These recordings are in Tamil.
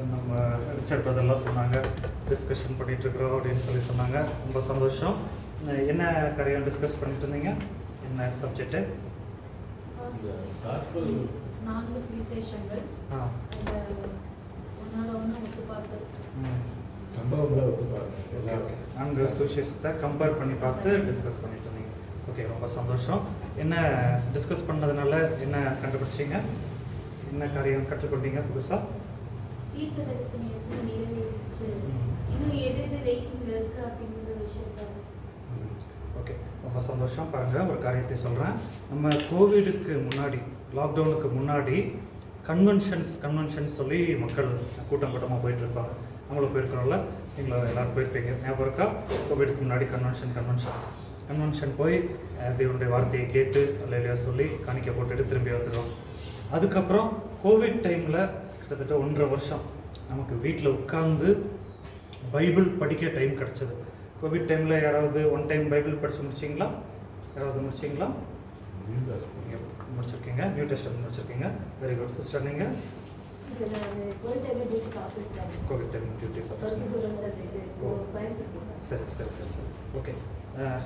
நம்ம ரிச்சர்ட் அதெல்லாம் சொன்னாங்க, டிஸ்கஷன் பண்ணிகிட்ருக்குறோம் அப்படின்னு சொன்னாங்க. ரொம்ப சந்தோஷம். என்ன காரியம் டிஸ்கஸ் பண்ணிட்டு இருந்தீங்க? என்ன சப்ஜெக்டு? நான்கு சுவிசேஷங்கள் நான்கு சுவிசேஷத்தை கம்பேர் பண்ணி பார்த்து டிஸ்கஸ் பண்ணிட்டு இருந்தீங்க. ஓகே, ரொம்ப சந்தோஷம். என்ன டிஸ்கஸ் பண்ணதுனால என்ன கண்டுபிடிச்சிங்க? என்ன காரியம் கற்றுக்கொண்டீங்க புதுசாக? ஓகே, ரொம்ப சந்தோஷம். பாருங்கள், ஒரு காரியத்தை சொல்கிறேன். நம்ம கோவிடுக்கு முன்னாடி, லாக்டவுனுக்கு முன்னாடி கன்வென்ஷன்ஸ் சொல்லி மக்கள் கூட்டமாக போயிட்டுருப்பாங்க. நம்மளும் போயிருக்கிறோம்ல, நீங்கள எல்லோரும் போயிருப்பீங்க, ஞாபகம் இருக்கா? கோவிடுக்கு முன்னாடி கன்வென்ஷன் போய் தேவனுடைய வார்த்தையை கேட்டு அல்லையா சொல்லி காணிக்க போட்டுட்டு திரும்பி வந்துடுவோம். அதுக்கப்புறம் கோவிட் டைமில் கிட்டத்தட்ட 1.5 வருஷம் நமக்கு வீட்டில் உட்கார்ந்து பைபிள் படிக்க டைம் கிடச்சிது. கோவிட் டைமில் யாராவது ஒன் டைம் பைபிள் படித்து முடிச்சிங்களா? யாராவது முடிச்சிங்களா? முடிச்சிருக்கீங்க. நியூ டெஸ்டமென்ட் முடிச்சிருக்கீங்க. Very good sister. நீங்கள் கோவிட் டைம் டியூட்டி சரி. ஓகே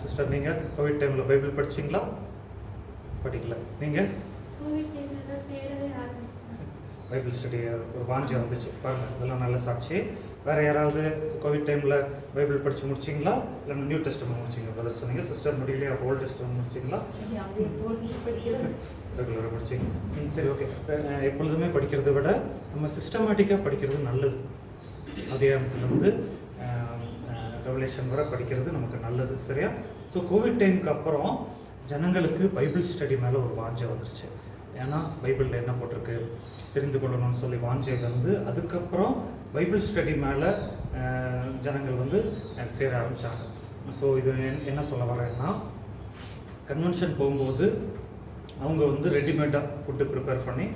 சிஸ்டர், நீங்கள் கோவிட் டைமில் பைபிள் படிச்சிங்களா? படிக்கல. நீங்கள் பைபிள் ஸ்டடி ஒரு வாஞ்சி வந்துச்சு பாருங்கள், இதெல்லாம் நல்ல சாட்சி. வேறு யாராவது கோவிட் டைமில் பைபிள் படித்து முடிச்சிங்களா? இல்லை நியூ டெஸ்டமென்ட் முடிச்சிங்க? பிரதர் சொன்னீங்க. சிஸ்டர் முடியலையா? ஓல்டு டெஸ்டமென்ட் முடிச்சிங்களா? ரெகுலராக படிச்சிங்க. சரி, ஓகே. எப்பொழுதுமே படிக்கிறத விட நம்ம சிஸ்டமேட்டிக்காக படிக்கிறது நல்லது. அதிகாரத்துலேருந்து ரெவலேஷன் வரை படிக்கிறது நமக்கு நல்லது, சரியா? ஸோ கோவிட் டைமுக்கு அப்புறம் ஜனங்களுக்கு பைபிள் ஸ்டடி மேலே ஒரு வாஞ்சை வந்துருச்சு. ஏன்னா பைபிளில் என்ன போட்டிருக்கு தெரிந்து கொள்ளணும்னு சொல்லி வாஞ்சை வந்து அதுக்கப்புறம் பைபிள் ஸ்டடி மேலே ஜனங்கள் வந்து சேர ஆரம்பித்தாங்க. ஸோ இது என்ன சொல்ல வரேன்னா, கன்வென்ஷன் போகும்போது அவங்க வந்து ரெடிமேடாக ஃபுட்டு ப்ரிப்பேர் பண்ணி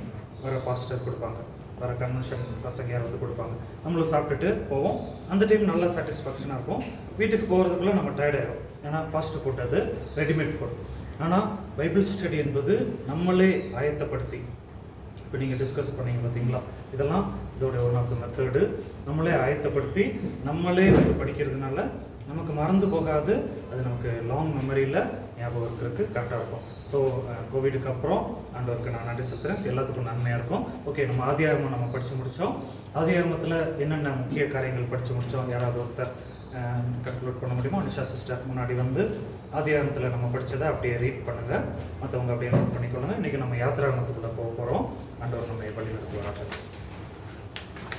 வர பாஸ்டர் கொடுப்பாங்க, வர கன்வென்ஷன் பசங்க வந்து கொடுப்பாங்க. நம்மளும் சாப்பிட்டுட்டு போவோம். அந்த டைம் நல்லா சாட்டிஸ்ஃபேக்ஷனாக இருக்கும். வீட்டுக்கு போகிறதுக்குள்ளே நம்ம டயர்டாயிடும், ஏன்னா ஃபாஸ்ட் ஃபுட், அது ரெடிமேட் ஃபுட். ஆனால் பைபிள் ஸ்டடி என்பது நம்மளே ஆயத்தப்படுத்தி, இப்போ நீங்கள் டிஸ்கஸ் பண்ணீங்க பார்த்தீங்களா, இதெல்லாம் இதோடைய ஒன் ஆஃப் த மெத்தடு. நம்மளே ஆயத்தப்படுத்தி நம்மளே வந்து படிக்கிறதுனால நமக்கு மறந்து போகாது, அது நமக்கு லாங் மெமரியில் ஞாபகம் இருக்கிறதுக்கு கரெக்டாக இருக்கும். ஸோ கோவிடுக்கு அப்புறம் ஆண்டவருக்கு நான் நன்றி செலுத்துகிறேன். எல்லாத்துக்கும் நன்மையாக இருக்கும். ஓகே, நம்ம ஆதியாகமம் நம்ம படித்து முடித்தோம். ஆதியாகமத்தில் என்னென்ன முக்கிய காரியங்கள் படித்து முடித்தோம்? யாராவது ஒருத்தர் கன்க்ளூட் பண்ண முடியுமா? நிஷா சிஸ்டர் முன்னாடி வந்து ஆதியாகமத்தில் நம்ம படித்ததை அப்படியே ரீட் பண்ணுங்கள், மற்றவங்க அப்படியே நோட் பண்ணிக்கொள்ளுங்க. இன்றைக்கி நம்ம யாத்திராகமத்துக்குள்ளே போக போகிறோம். ஆண்டவர் நம்ம வழி நடத்துவாங்க.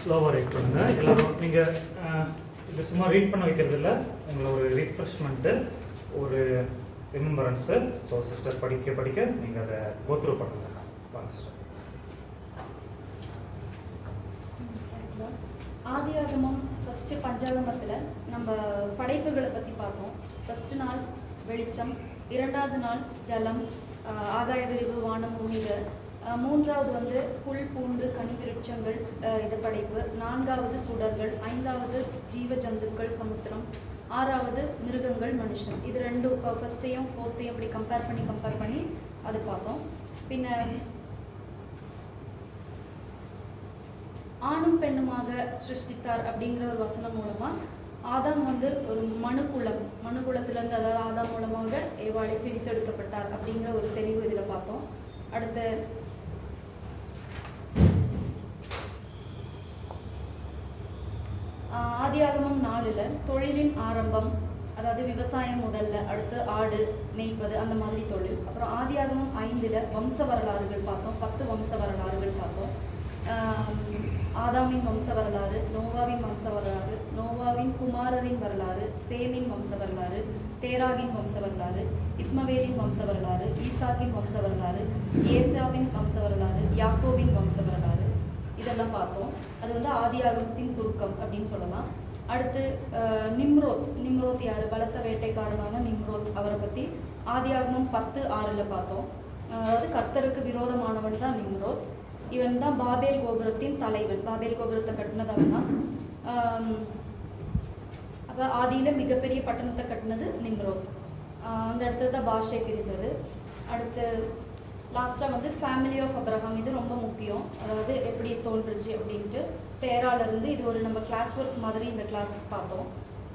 ஸ்லோவாக ரீட் பண்ணுங்கள் எல்லோரும். நீங்கள் இது சும்மா ரீட் பண்ண வைக்கிறது இல்லை, உங்களை ஒரு ரீஃப்ரெஷ்மெண்ட்டு, ஒரு ரிமெம்பரன்ஸு. ஸோ சிஸ்டர் படிக்க நீங்கள் அதை கோத்ரூ பண்ணுங்கள். வாங்க சிஸ்டர். ஆதியாகமம் ஃபஸ்ட்டு பஞ்சாகமத்தில் நம்ம படைப்புகளை பற்றி பார்த்தோம். ஃபஸ்ட்டு நாள் வெளிச்சம், 2வது நாள் ஜலம், ஆகாய விரிவு, வானம், பூமிகள். 3வது வந்து புல், பூண்டு, கனி விருட்சங்கள், இது படைப்பு. 4வது சுடர்கள், 5வது ஜீவ ஜந்துக்கள், சமுத்திரம், 6வது மிருகங்கள், மனுஷன். இது 2 ஃபஸ்ட்டையும் 4த்தையும் அப்படி கம்பேர் பண்ணி அது பார்த்தோம். பின்ன ஆணும் பெண்ணுமாக சிருஷ்டித்தார் அப்படிங்கிற ஒரு வசனம் மூலமாக ஆதாம் வந்து ஒரு மனுக்குலத்திலேருந்து, அதாவது ஆதாம் மூலமாக ஏவாளை பிரித்தெடுக்கப்பட்டார் அப்படிங்கிற ஒரு தெளிவு இதில் பார்த்தோம். அடுத்து ஆதியாகமம் 4ல் தொழிலின் ஆரம்பம், அதாவது விவசாயம் முதல்ல, அடுத்து ஆடு மேய்ப்பது, அந்த மாதிரி தொழில். அப்புறம் ஆதியாகமம் 5ல் வம்ச வரலாறுகள் பார்த்தோம். 10 வம்ச வரலாறுகள் பார்த்தோம். ஆதாமின் வம்ச வரலாறு, நோவாவின் வம்ச வரலாறு, நோவாவின் குமாரரின் வரலாறு, சேமின் வம்ச வரலாறு, தேராகின் வம்ச வரலாறு, இஸ்மவேலின் வம்ச வரலாறு, ஈசாக்கின் வம்ச வரலாறு, ஏசாவின் வம்ச வரலாறு, யாக்கோவின் வம்ச வரலாறு, இதெல்லாம் பார்த்தோம். அது வந்து ஆதியாகமத்தின் சுருக்கம் அப்படின்னு சொல்லலாம். அடுத்து நிம்ரோத் யார்? பலத்த வேட்டைக்காரனான நிம்ரோத், அவரை பற்றி ஆதியாகமம் 10:6 பார்த்தோம். அதாவது கர்த்தருக்கு விரோதமானவன் தான் நிம்ரோத். இவன் தான் பாபேல் கோபுரத்தின் தலைவன். பாபேல் கோபுரத்தை கட்டினதவன் தான். அப்போ ஆதியில் மிகப்பெரிய பட்டணத்தை கட்டினது நிம்ரோத். அந்த இடத்துல தான் பாஷை பிரிந்தது. அடுத்து லாஸ்ட்டாக வந்து ஃபேமிலி ஆஃப் அப்ரஹாம், இது ரொம்ப முக்கியம். அதாவது எப்படி தோன்றுச்சு அப்படின்ட்டு டேராலேருந்து இது ஒரு நம்ம கிளாஸ் ஒர்க் மாதிரி இந்த கிளாஸ் பார்த்தோம்.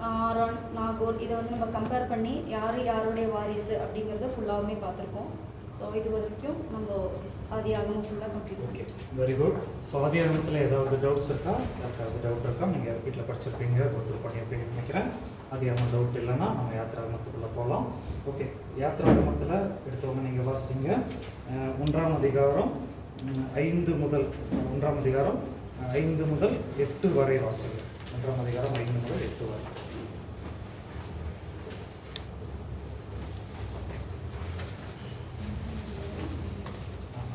ஆரோன், நாகோர் இதை வந்து நம்ம கம்பேர் பண்ணி யார் யாருடைய வாரிசு அப்படிங்கிறத ஃபுல்லாகவுமே பார்த்துருக்கோம். ஸோ இது வரைக்கும் நம்ம ஆதியாகமம் ஃபுல்லாக complete. Okay, very good. So ஆதியாகமத்தில் ஏதாவது டவுட்ஸ் இருக்கா? யாருக்காவது டவுட் இருக்கா? நீங்கள் வீட்டில் படிச்சிருப்பீங்க, ஒருத்தர் பண்ணியிருப்பீங்கன்னு நினைக்கிறேன். ஆதியாகமம் டவுட் இல்லைன்னா நம்ம யாத்திராகமத்துக்குள்ளே போகலாம். ஓகே, யாத்திராகமத்தில் எடுத்தவங்க நீங்கள் வாசிங்க. 1ஆம் அதிகாரம் 5 முதல் 1ஆம் அதிகாரம் 5 முதல் 8 வரை வாசிங்க. 1ஆம் அதிகாரம் 5 முதல் 8 வரை.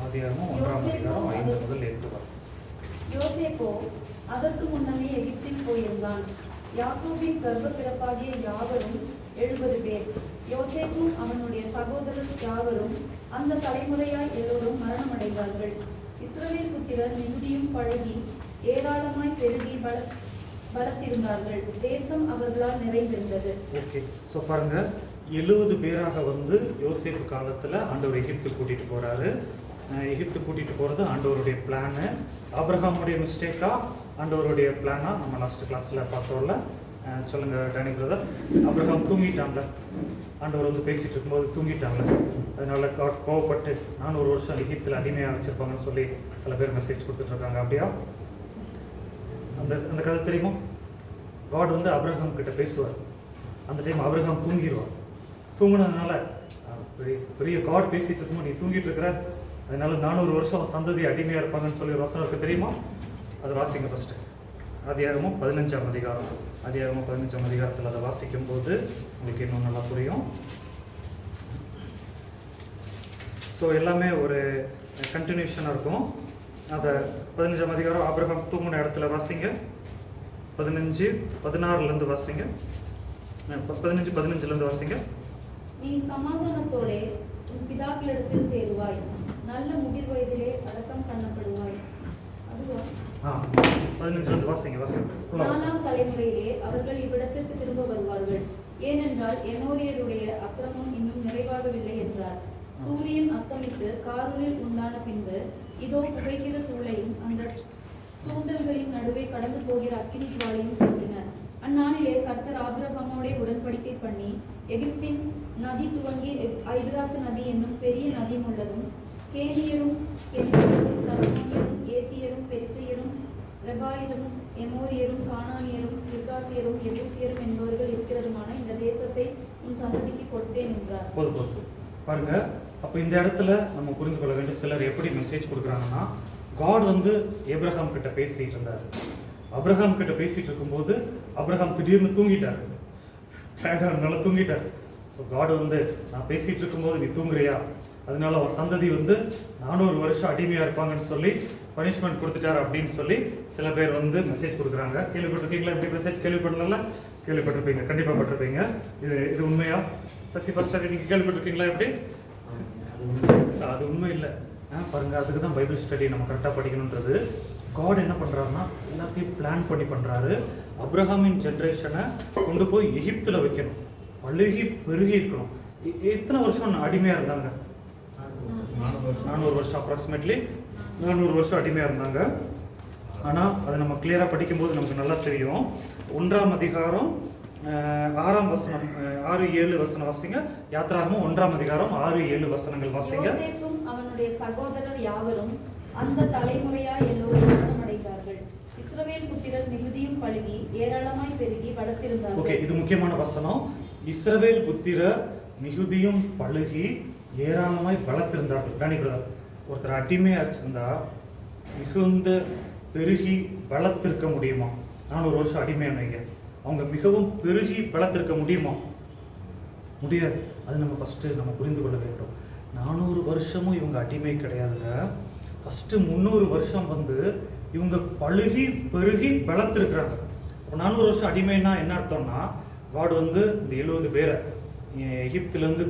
ஆதியாகமம் 1ஆம் அதிகாரம் 5 முதல் 8 வரை. யோசேப்போ அதற்கு முன்னமே எகிப்தில் போயிருந்தான். யாக்கோபின் கர்ப்ப பிறப்பாகிய யாவரும் 70 பேர். யோசேப்பும் அவனுடைய சகோதரர் யாவரும் அந்த தலைமுறையாய் எல்லோரும் மரணமடைந்தார்கள். இஸ்ரவேல் புத்திரர் மிகுதியும் பழகி ஏராளமாய் பெருகி பலத்திருந்தார்கள். தேசம் அவர்களால் நிறைந்திருந்தது. ஓகே, ஸோ பாருங்க, 70 பேராக வந்து யோசேப்பு காலத்தில் ஆண்டவர் எகிப்து கூட்டிகிட்டு போகிறாரு. எகிப்து கூட்டிகிட்டு போகிறது ஆண்டவருடைய பிளானு. ஆபிரகாமுடைய மிஸ்டேக்கா ஆண்டவருடைய பிளானா? நம்ம லாஸ்ட் கிளாஸில் பார்த்தோம்ல. சொல்லுங்கள் டேனி பிரதர். ஆபிரகாம் தூங்கிட்டாங்க, ஆண்டவர் வந்து பேசிகிட்டு இருக்கும்போது தூங்கிட்டாங்க. அதனால கோவப்பட்டு 400 வருஷம் எகிப்தில் அடிமையாக வச்சுருப்பாங்கன்னு சொல்லி சில பேர் மெசேஜ் கொடுத்துட்ருக்காங்க. அப்படியா? அந்த கதை தெரியுமா? காட் வந்து ஆபிரகாம் கிட்ட பேசுவார். அந்த டைம் ஆபிரகாம் தூங்கிடுவார். தூங்கினதுனால பெரிய காட் பேசிகிட்டு இருக்கும்போது நீ தூங்கிட்டு இருக்கிற, அதனால 400 வருஷம் சந்ததி அடிமையாக இருப்பாங்கன்னு சொல்லி வசனம் இருக்கு தெரியுமா? அது வாசிங்க ஃபஸ்ட்டு. ஆதியாகமம் 15ஆம் அதிகாரம். ஆதியாகமம் 15ஆம் அதிகாரத்தில் அதை வாசிக்கும் போது உங்களுக்கு இன்னும் நல்லா புரியும். ஸோ எல்லாமே ஒரு கண்டினியூஷனாக இருக்கும். அதை 15ஆம் அதிகாரம் ஆபிரகாம் தூங்கின இடத்துல வாசிங்க. 15:16 வாசிங்க. 15:15 வாசிங்க. நீ சமாதானத்தோடே உன் பிதாக்களிடத்தில் சேருவாய், நல்ல முதிர் வயதிலே அடக்கம் பண்ணப்படுவாய். அதுவா? 15 வாசிங்க. 4ஆம் தலைமுறையிலே அவர்கள் இவ்விடத்திற்கு திரும்ப வருவார்கள், ஏனென்றால் எமோரியருடைய அக்கிரமம் இன்னும் நிறைவாகவில்லை என்றார். சூரியன் அஸ்தமித்து காரூரில் உண்டான பின்பு இதோ புகைக்கிற சூளையும் அந்த தூண்டல்களின் நடுவே கடந்து போகிற அக்கினி ஜுவாலையும் தோன்றின. அந்நாளிலே கர்த்தர் ஆபிரகாமோடே உடன்படிக்கை பண்ணி எகிப்தின் நதி துவங்கி ஐபிராத்து நதி என்னும் பெரிய நதி உள்ளதும் கேனியரும் கெனிசியரும் கர்மோனியரும் ஏத்தியரும் பெரிசையரும் ரெபாயிரும் எமோரியரும் கானானியரும் கிர்காசியரும் எபூசியரும் என்பவர்கள் இருக்கிறதுமான இந்த தேசத்தை உன் சந்ததிக்கு கொடுத்தேன் என்றார். பாருங்க, அப்போ இந்த இடத்துல நம்ம புரிந்து கொள்ள வேண்டிய சிலர் எப்படி மெசேஜ் கொடுக்குறாங்கன்னா, காட் வந்து ஏப்ரஹாம் கிட்ட பேசிட்டு இருந்தார். அப்ரஹாம் கிட்ட பேசிட்டு இருக்கும்போது அப்ரஹாம் திடீர்னு தூங்கிட்டார். நல்லா தூங்கிட்டார். ஸோ காட் வந்து நான் பேசிட்டு இருக்கும்போது நீ தூங்குறியா, அதனால அவன் சந்ததி வந்து 400 வருஷம் அடிமையாக இருப்பாங்கன்னு சொல்லி பனிஷ்மெண்ட் கொடுத்துட்டார் அப்படின்னு சொல்லி சில பேர் வந்து மெசேஜ் கொடுக்குறாங்க. கேள்விப்பட்டிருக்கீங்களா? எப்படி மெசேஜ் கேள்விப்படல? கேள்விப்பட்டிருப்பீங்க, கண்டிப்பாக பட்டிருப்பீங்க. இது உண்மையா? சசி ஃபர்ஸ்ட் நீங்கள் கேள்விப்பட்டிருக்கீங்களா? எப்படி? அது உண்மை இல்லை. பாருங்க, அதுக்கு தான் பைபிள் ஸ்டடி நம்ம கரெக்டாக படிக்கணுன்றது. காட் என்ன பண்ணுறாருன்னா எல்லாத்தையும் பிளான் பண்ணி பண்ணுறாரு. அப்ரஹாமின் ஜென்ரேஷனை கொண்டு போய் எகிப்தில் வைக்கணும், பழுகி பெருகி இருக்கணும். எத்தனை வருஷம் அடிமையாக இருந்தாங்க? 400 வருஷம், அப்ராக்சிமேட்லி 400 வருஷம் அடிமையாக இருந்தாங்க. ஆனால் அதை நம்ம கிளியராக படிக்கும்போது நமக்கு நல்லா தெரியும். 1ஆம் அதிகாரம் 6ஆம் வசனம் 6-7 வசனம் வாசிங்க. யாத்திராகமம் 1ஆம் அதிகாரம் 6-7 வசனங்கள் வாசிங்க. யோசேப்பும் அவனுடைய சகோதரர் யாவரும் அந்த தலைமுறையாய் எல்லோரும் மரணமடைந்தார்கள். இஸ்ரவேல் புத்திரர் மிகுதியும் பழுகி ஏராளமாய் பெருகி வளர்த்திருந்தார்கள். ஓகே, இது முக்கியமான வசனம். இஸ்ரவேல் புத்திரர் மிகுதியும் பழுகி ஏராளமாய் வளர்த்திருந்தார்கள். டானி பிரதர், ஒருத்தர் அடிமையாக வச்சிருந்தா மிகுந்த பெருகி வளர்த்திருக்க முடியுமா? 400 வருஷம் அடிமையானவங்க அவங்க மிகவும் பெருகி வளர்த்திருக்க முடியுமா? முடியாது. அது நம்ம ஃபஸ்ட்டு நம்ம புரிந்து கொள்ள வேண்டும். 400 வருஷமும் இவங்க அடிமை கிடையாதுங்க. ஃபஸ்ட்டு 300 வருஷம் வந்து இவங்க பழுகி பெருகி வளர்த்துருக்குறாங்க. இப்போ 400 வருஷம் அடிமைன்னா என்ன அர்த்தம்னா, காட் வந்து இந்த 70 பேரை எகிப்துலேருந்து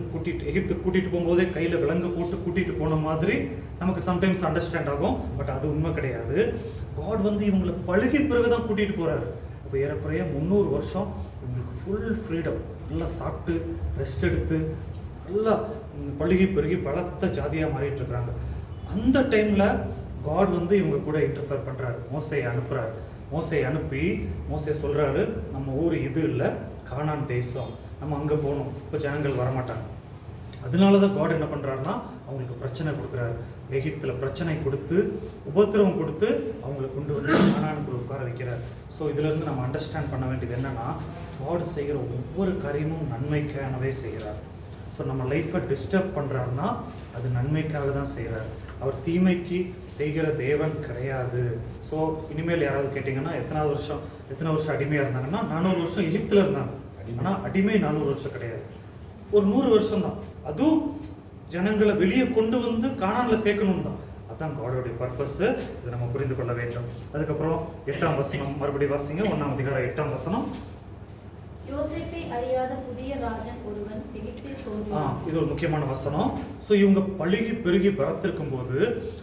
எகிப்துக்கு கூட்டிகிட்டு போகும்போதே கையில் விலங்கு போட்டு கூட்டிகிட்டு போன மாதிரி நமக்கு சம்டைம்ஸ் அண்டர்ஸ்டாண்ட் ஆகும். பட் அது உண்மை கிடையாது. காட் வந்து இவங்களை பழுகி பிறகு தான் கூட்டிகிட்டு போகிறாரு. இப்போ ஏறக்குறைய 300 வருஷம் இவங்களுக்கு ஃபுல் ஃப்ரீடம், நல்லா சாப்பிட்டு ரெஸ்ட் எடுத்து நல்லா பழுகி பெருகி பலத்த ஜாதியாக மாறிட்டு இருக்கிறாங்க. அந்த டைமில் காட் வந்து இவங்க கூட இன்டர்ஃபேர் பண்ணுறாரு, மோசையை அனுப்புகிறாரு. மோசே அனுப்பி மோசே சொல்கிறாரு, நம்ம ஊர் இது இல்லை, கானான் தேசம், நம்ம அங்கே போகணும், இப்போ ஜனங்கள் வரமாட்டாங்க. அதனால தான் காட் என்ன பண்ணுறாருன்னா அவங்களுக்கு பிரச்சனை கொடுக்குறாரு. எகிப்தில் பிரச்சனை கொடுத்து உபத்திரவம் கொடுத்து அவங்களை கொண்டு வந்து கானானுக்குள்ள உட்கார வைக்கிறார். ஸோ இதிலேருந்து நம்ம அண்டர்ஸ்டாண்ட் பண்ண வேண்டியது என்னென்னா, காட் செய்கிற ஒவ்வொரு காரியமும் நன்மைக்கானவே செய்கிறார். ஸோ நம்ம லைஃப்பை டிஸ்டர்ப் பண்ணுறாருன்னா அது நன்மைக்காக தான் செய்கிறார். அவர் தீமைக்கு செய்கிற தேவன் கிடையாது. ஸோ இனிமேல் யாராவது கேட்டிங்கன்னா எத்தனை வருஷம் அடிமையாக இருந்தாங்கன்னா 400 வருஷம் எகிப்தில் இருந்தாங்க. ஆனால் அடிமை 400 வருஷம் கிடையாது, ஒரு 100 வருஷம் தான். அதுவும் ஜனங்களை வெளியே கொண்டு வந்து கானான்ல சேர்க்கணும் தான். அதுதான் காடோடைய பர்பஸ். இதை நம்ம புரிந்து கொள்ள வேண்டும். அதுக்கப்புறம் 8ஆம் வசனம் மறுபடியும் வாசிங்க. 1ஆம் அதிகாரம் 8ஆம் வசனம். யோசேப்பை அறியாத புதிய ராஜன் ஒருவன் எகிப்தில் தோன்றினான். இது ஒரு முக்கியமான வசனம். ஸோ இவங்க பழுகி பெருகி பரத்திருக்கும் போது,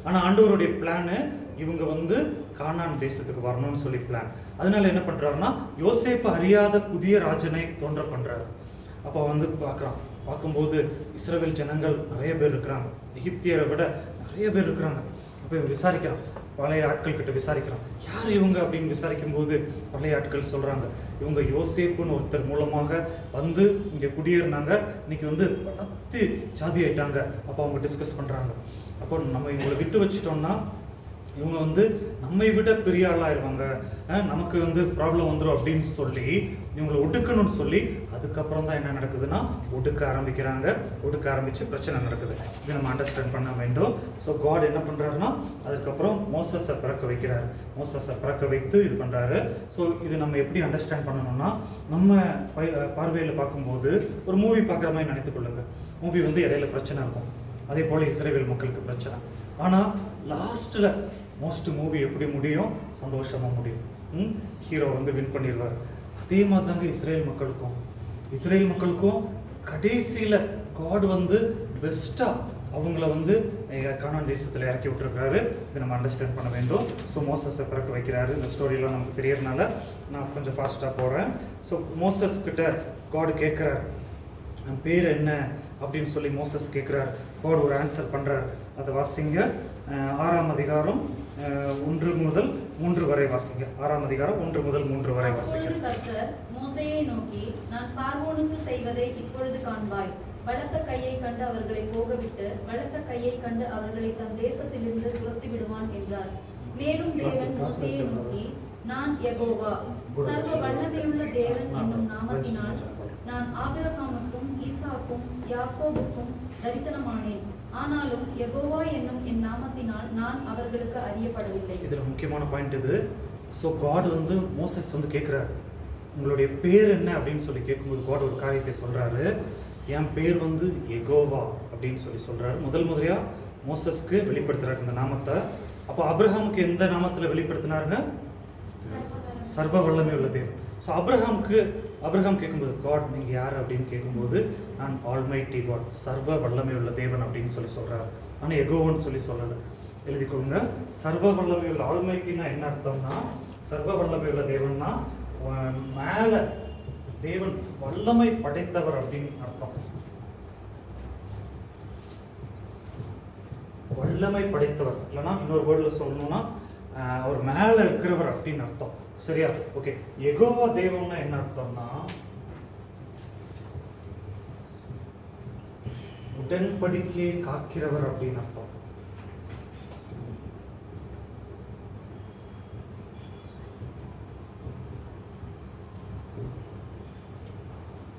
ஆனால் ஆண்டவருடைய பிளானு இவங்க வந்து கானான் தேசத்துக்கு வரணும்னு சொல்லி பிளான். அதனால என்ன பண்றாருன்னா யோசேப்பை அறியாத புதிய ராஜனை தோன்ற பண்றாரு. அப்போ வந்து பார்க்கும்போது இஸ்ரவேல் ஜனங்கள் நிறைய பேர் இருக்கிறாங்க, எகிப்தியரை விட நிறைய பேர் இருக்கிறாங்க. அப்போ இவன் விசாரிக்கிறான், பழைய ஆட்கள் கிட்ட விசாரிக்கிறான், யார் இவங்க அப்படின்னு விசாரிக்கும் போது பழைய ஆட்கள் சொல்றாங்க, இவங்க யோசேப்புன்னு ஒருத்தர் மூலமாக வந்து இங்கே குடியேறினாங்க, இன்னைக்கு வந்து 10 ஜாதி ஆயிட்டாங்க. அப்போ அவங்க டிஸ்கஸ் பண்றாங்க. அப்போ நம்ம இவங்களை விட்டு வச்சிட்டோம்னா இவங்க வந்து நம்மை விட பெரிய ஆளாயிருவாங்க, நமக்கு வந்து ப்ராப்ளம் வந்துடும் அப்படின்னு சொல்லி இவங்களை ஒடுக்கணும்னு சொல்லி அதுக்கப்புறம் தான் என்ன நடக்குதுன்னா ஒடுக்க ஆரம்பிச்சு பிரச்சனை நடக்குது. இது நம்ம அண்டர்ஸ்டாண்ட் பண்ண வேண்டும். ஸோ காட் என்ன பண்ணுறாருன்னா அதுக்கப்புறம் மோசஸை பிறக்க வைக்கிறார். மோசஸை பிறக்க வைத்து இது பண்ணுறாரு. ஸோ இது நம்ம எப்படி அண்டர்ஸ்டாண்ட் பண்ணணும்னா, நம்ம பார்வையில் பார்க்கும்போது ஒரு மூவி பார்க்குற மாதிரி நினைத்துக்கொள்ளுங்க. மூவி வந்து இடையில பிரச்சனை இருக்கும், அதே போல் இஸ்ரவேல் மக்களுக்கு பிரச்சனை. ஆனால் லாஸ்ட்டில் மூவி எப்படி முடியும்? சந்தோஷமாக முடியும். ஹீரோ வந்து வின் பண்ணிடுவார். அதே மாதிரி தாங்க இஸ்ரேல் மக்களுக்கும் கடைசியில் காட் வந்து பெஸ்ட்டாக அவங்கள வந்து கானான் தேசத்தில் இறக்கி விட்டுருக்காரு. இதை நம்ம அண்டர்ஸ்டாண்ட் பண்ண வேண்டும். ஸோ மோசஸை பிறக்க வைக்கிறாரு. இந்த ஸ்டோரியெலாம் நமக்கு தெரியறதுனால நான் கொஞ்சம் ஃபாஸ்ட்டாக போகிறேன். ஸோ மோசஸ் கிட்ட காட் கேட்குறாரு, என் பேர் என்ன அப்படின்னு சொல்லி மோசஸ் கேட்குறாரு. காட் ஒரு ஆன்சர் பண்ணுறாரு. அதை வாசிங்க. 6ஆம் அதிகாரம் 1 முதல் 3 வரை வாசிங்க. 6ஆம் அதிகாரம் 1 முதல் 3 வரை வாசிங்க. கர்த்தர் மோசேயை நோக்கி, நான் பார்வோனுக்கு செய்வதை இப்பொழுது காண்பாய். பலத்த கையை கண்டு அவர்களை போகவிட்டு பலத்த கையை கண்டு அவர்களை தன் தேசத்திலிருந்து துரத்தி விடுவான் என்றார். மேலும் தேவன் மோசேயை நோக்கி, நான் யெகோவா சர்வ வல்லமையுள்ள தேவன் என்னும் நாமத்தினால் நான் ஆபிரகாமுக்கும் ஈசாக்கும் யாக்கோபுக்கும் தரிசனமானேன். ஆனாலும் யெகோவா என்னும் என் நாமத்தினால் நான் அவர்களுக்கு அறியப்படவில்லை. இதில் முக்கியமான பாயிண்ட் இது. ஸோ காட் வந்து மோசஸ் வந்து கேட்குறாரு, உங்களுடைய பேர் என்ன அப்படின்னு சொல்லி கேட்கும்போது காட் ஒரு காரியத்தை சொல்கிறாரு. என் பேர் வந்து யெகோவா அப்படின்னு சொல்லி சொல்கிறாரு. முதலியாக மோசஸ்க்கு வெளிப்படுத்துகிறார் இந்த நாமத்தை. அப்போ ஆபிரகாமுக்கு எந்த நாமத்தில் வெளிப்படுத்தினாருங்க? சர்வ வல்லமை உள்ள தேவன். ஸோ அப்ரஹாம் கேட்கும்போது காட் நீங்கள் யார் அப்படின்னு கேட்கும்போது நான் ஆல்மைட்டி காட், சர்வ வல்லமை உள்ள தேவன் அப்படின்னு சொல்லி சொல்கிறார். ஆனால் எகோவன்னு சொல்லி சொல்லலை. எழுதிக்கோங்க. சர்வ வல்லமை உள்ள ஆல்மைட்டினா என்ன அர்த்தம்னா, சர்வ வல்லமை உள்ள தேவன்னா மேலே தேவன் வல்லமை படைத்தவர் அப்படின்னு அர்த்தம். வல்லமை படைத்தவர் இல்லைன்னா இன்னொரு வேர்டில் சொல்லணும்னா அவர் மேலே இருக்கிறவர் அப்படின்னு அர்த்தம். சரியா? ஓகே. யெகோவா தேவன்னா என்ன அர்த்தம்னா உடன்படிக்கையை காக்கிறவர் அப்படின்னு அர்த்தம்.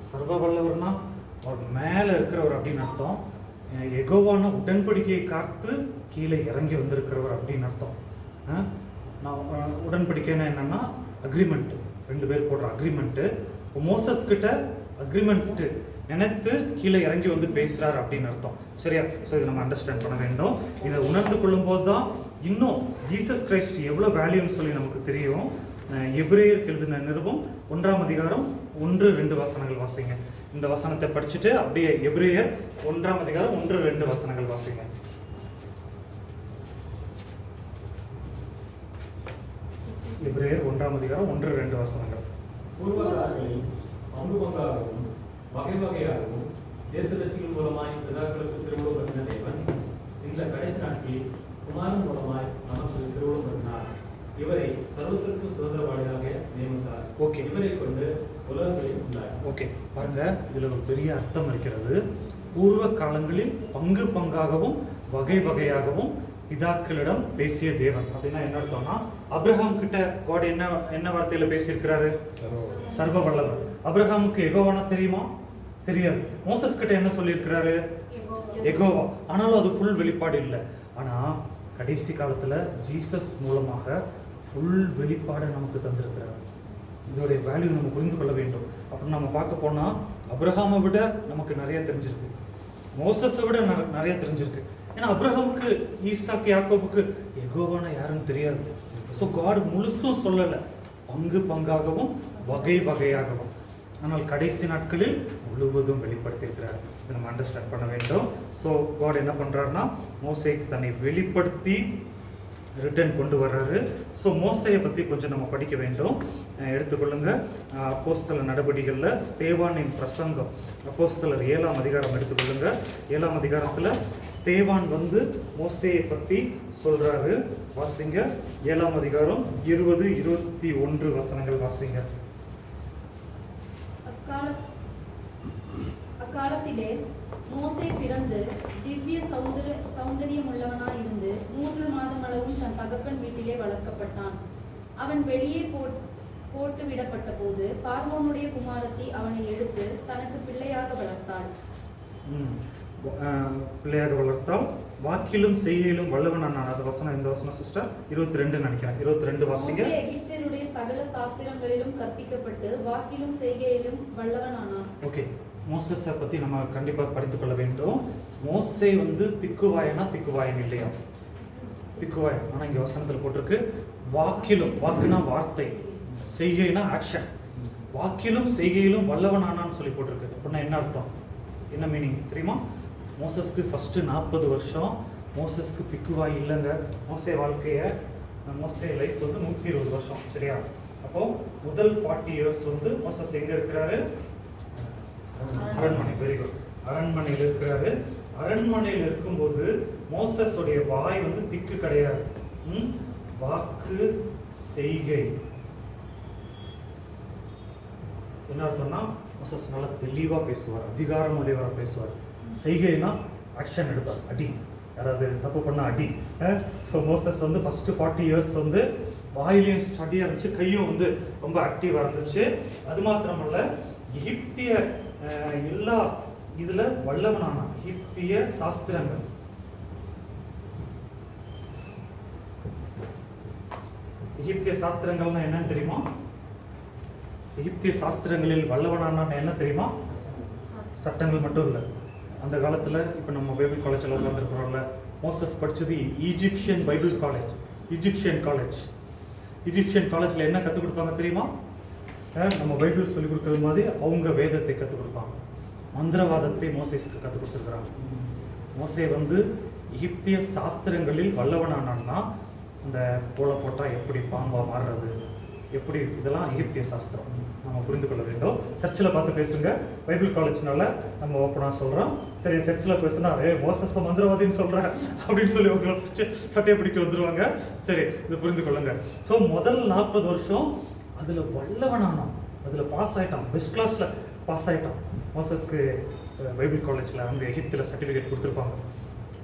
சர்வ வல்லவர்னா அவர் மேல இருக்கிறவர் அப்படின்னு அர்த்தம். யெகோவானா உடன்படிக்கையை காத்து கீழே இறங்கி வந்திருக்கிறவர் அப்படின்னு அர்த்தம். நான் உடன்படிக்கைன்னா என்னன்னா அக்ரிமெண்ட், 2 பேர் போடுற அக்ரிமெண்ட்டு. மோசஸ் கிட்ட அக்ரிமெண்ட்டு நினைத்து கீழே இறங்கி வந்து பேசுறாரு அப்படின்னு அர்த்தம். சரியா? ஸோ இதை நம்ம அண்டர்ஸ்டாண்ட் பண்ண வேண்டும். இதை உணர்ந்து கொள்ளும் போது தான் இன்னும் ஜீசஸ் கிரைஸ்ட் எவ்வளோ வேல்யூன்னு சொல்லி நமக்கு தெரியும். எபிரேயருக்கு எழுதின நிருபம் 1ஆம் அதிகாரம் 1-2 வசனங்கள் வாசிங்க. இந்த வசனத்தை படிச்சுட்டு அப்படியே எபிரேயர் 1ஆம் அதிகாரம் 1-2 வசனங்கள் வாசிங்க. எபிரேயர் 1ஆம் அதிகாரம் 1-2 வசனங்கள். பூர்வகாரங்களில் பங்கு பங்காகவும் வகை வகையாகவும் தீர்க்கதரிசிகள் மூலமாய் பிதாக்களுக்கு திருவுளம் பண்ணின தேவன் இந்த கடைசி நாட்களில் குமாரன் மூலமாய் நமக்கு திருவுளம் பண்ணினார். இவரை சர்வத்திற்கும் சுதந்திரவாளியாக நியமித்தார். ஓகே. இவரை கொண்டு உலகங்களை உண்டார். ஓகே, பாருங்க, இதுல ஒரு பெரிய அர்த்தம் இருக்கிறது. பூர்வ காலங்களில் பங்கு பங்காகவும் வகை வகையாகவும் பிதாக்களிடம் பேசிய தேவன் அப்படின்னா என்ன அர்த்தம்னா, அப்ரஹாம் கிட்ட காட் என்ன வார்த்தையில பேசியிருக்கிறாரு? சர்வ வல்லவர். அப்ரஹாமுக்கு எகோவானா தெரியுமா? தெரியாது. மோசஸ் கிட்ட என்ன சொல்லியிருக்கிறாரு? எகோவா. ஆனாலும் அது ஃபுல் வெளிப்பாடு இல்லை. ஆனா கடைசி காலத்துல ஜீசஸ் மூலமாக ஃபுல் வெளிப்பாடை நமக்கு தந்திருக்கிறார். இதோடைய வேல்யூ நம்ம புரிந்து கொள்ள வேண்டும். அப்படின்னு நம்ம பார்க்க போனா அப்ரஹாமை விட நமக்கு நிறைய தெரிஞ்சிருக்கு, மோசஸை விட நிறைய தெரிஞ்சிருக்கு. ஏன்னா அப்ரஹாமுக்கு, ஈசாக்கு, யாக்கோபுக்கு எகோவானா யாருன்னு தெரியாது. ஸோ காட் முழுசும் சொல்லலை, பங்கு பங்காகவும் வகை வகையாகவும். ஆனால் கடைசி நாட்களில் முழுவதும் வெளிப்படுத்தியிருக்கிறார். இதை நம்ம அண்டர்ஸ்டாண்ட் பண்ண வேண்டும். ஸோ காட் என்ன பண்ணுறாருன்னா, மோசேக்கு தன்னை வெளிப்படுத்தி ரிட்டர்ன் கொண்டு வர்றாரு. ஸோ மோசையை பற்றி கொஞ்சம் நம்ம படிக்க வேண்டும். எடுத்துக்கொள்ளுங்க, அப்போஸ்தலர் நடவடிக்கைகளில் ஸ்தேவானின் பிரசங்கம், அப்போஸ்தலர் 7ஆம் அதிகாரம் எடுத்துக்கொள்ளுங்க. 7ஆம் அதிகாரத்தில் ஸ்தேவான் வந்து மோசையை பற்றி சொல்கிறாரு. வாசிங்க, 7ஆம் அதிகாரம் 20-21 வசனங்கள் வாசிங்க. அக்காலத்திலே மோசே பிறந்து திவ்ய சௌந்தரியம் உள்ளவனாய் இருந்து 3 மாதம் அளவும் தன் தகப்பன் வீட்டிலே வளர்க்கப்பட்டான். அவன் வெளியே போட்டு விடப்பட்ட போது பார்வோனுடைய குமாரத்தி அவனை எடுத்து தனக்கு பிள்ளையாக வளர்த்தாள். வாக்கிலும் செய்கையிலும் வல்லவனான அந்த வசனம், இந்த வசனம் சிஸ்டர் 22 நினைக்கிறேன். 22 வாசிங்க. எகிப்தியருடைய சகல சாஸ்திரங்களிலும் கற்பிக்கப்பட்டு வாக்கிலும் செய்கையிலும் வல்லவனானான். ஓகே, மோசஸை பற்றி நம்ம கண்டிப்பாக படித்து கொள்ள வேண்டும். மோசே வந்து திக்குவாயனா திக்குவாயன் இல்லையா? திக்குவாயன். ஆனால் இங்கே வசனத்தில் போட்டிருக்கு வாக்கிலும், வாக்குனா வார்த்தை, செய்கைனா ஆக்ஷன். வாக்கிலும் செய்கையிலும் வல்லவனானான்னு சொல்லி போட்டிருக்கு. அப்படின்னா என்ன அர்த்தம், என்ன மீனிங் தெரியுமா? மோசஸ்க்கு ஃபஸ்ட்டு 40 வருஷம் மோசஸ்க்கு திக்குவாய் இல்லைங்க. மோசே வாழ்க்கையை, மோசே லைஃப் வந்து 120 வருஷம், சரியா? அப்போது முதல் 40 இயர்ஸ் வந்து மோசஸ் எங்கே இருக்கிறாரு? அரண்மனை. Very good. அரண்மனையில் இருக்கிறாரு. அரண்மனையில் இருக்கும்போது மோசஸுடைய வாய் வந்து திக்கு கிடையாது. வாக்கு, செய்கை. என்ன அர்த்தம்னா, மோசஸ் நல்லா தெளிவாக பேசுவார், அதிகாரம் உடையவராக பேசுவார். செய்கைனா ஆக்ஷன் எடுப்பார், அடி, யாராவது தப்பு பண்ணால் அடி. ஸோ மோசஸ் வந்து ஃபஸ்ட்டு 40 இயர்ஸ் வந்து வாயிலையும் ஸ்டடியாக இருந்துச்சு, கையும் வந்து ரொம்ப ஆக்டிவாக இருந்துச்சு. அது மாத்திரமல்ல, எகிப்திய எல்லா இதில் வல்லவனான எகிப்திய சாஸ்திரங்கள், எகிப்திய சாஸ்திரங்கள்னா என்னன்னு தெரியுமா? எகிப்திய சாஸ்திரங்களில் வல்லவனான என்ன தெரியுமா? சட்டங்கள் மட்டும் இல்லை. அந்த காலத்தில் இப்போ நம்ம பைபிள் காலேஜில் உட்காந்துருக்கிறோம்ல, மோசஸ் படித்தது Egyptian Bible college, Egyptian college. Egyptian காலேஜில் என்ன கற்றுக் கொடுப்பாங்க தெரியுமா? நம்ம பைபிள் சொல்லிக் கொடுக்குறது மாதிரி அவங்க வேதத்தை கற்றுக் கொடுப்பாங்க. மந்திரவாதத்தை மோசேஸ்க்கு கற்றுக் கொடுத்துருக்குறாங்க. மோசே வந்து எகிப்திய சாஸ்திரங்களில் வல்லவனானா, அந்த கோலை போட்டால் எப்படி பாம்பா மாறுறது, எப்படி, இதெல்லாம் எகிப்திய சாஸ்திரம் நம்ம புரிந்து கொள்ள வேண்டும். சர்ச்சில் பார்த்து பேசுங்க. பைபிள் காலேஜ்னால நம்ம ஓப்பனாக சொல்கிறோம். சரி, சர்ச்சில் பேசுனா மோசஸ் மந்திரவாதின்னு சொல்கிறேன் அப்படின்னு சொல்லி உங்களை பிடிச்சி சட்டையை பிடிக்க வந்துடுவாங்க. சரி, இது புரிந்து கொள்ளுங்க. ஸோ முதல் 40 வருஷம் அதில் வல்லவனானான், அதில் பாஸ் ஆகிட்டான், பெஸ்ட் கிளாஸில் பாஸ் ஆகிட்டான். மோசஸ்க்கு பைபிள் காலேஜில் அங்கே எகிப்தில் சர்டிஃபிகேட் கொடுத்துருப்பாங்க,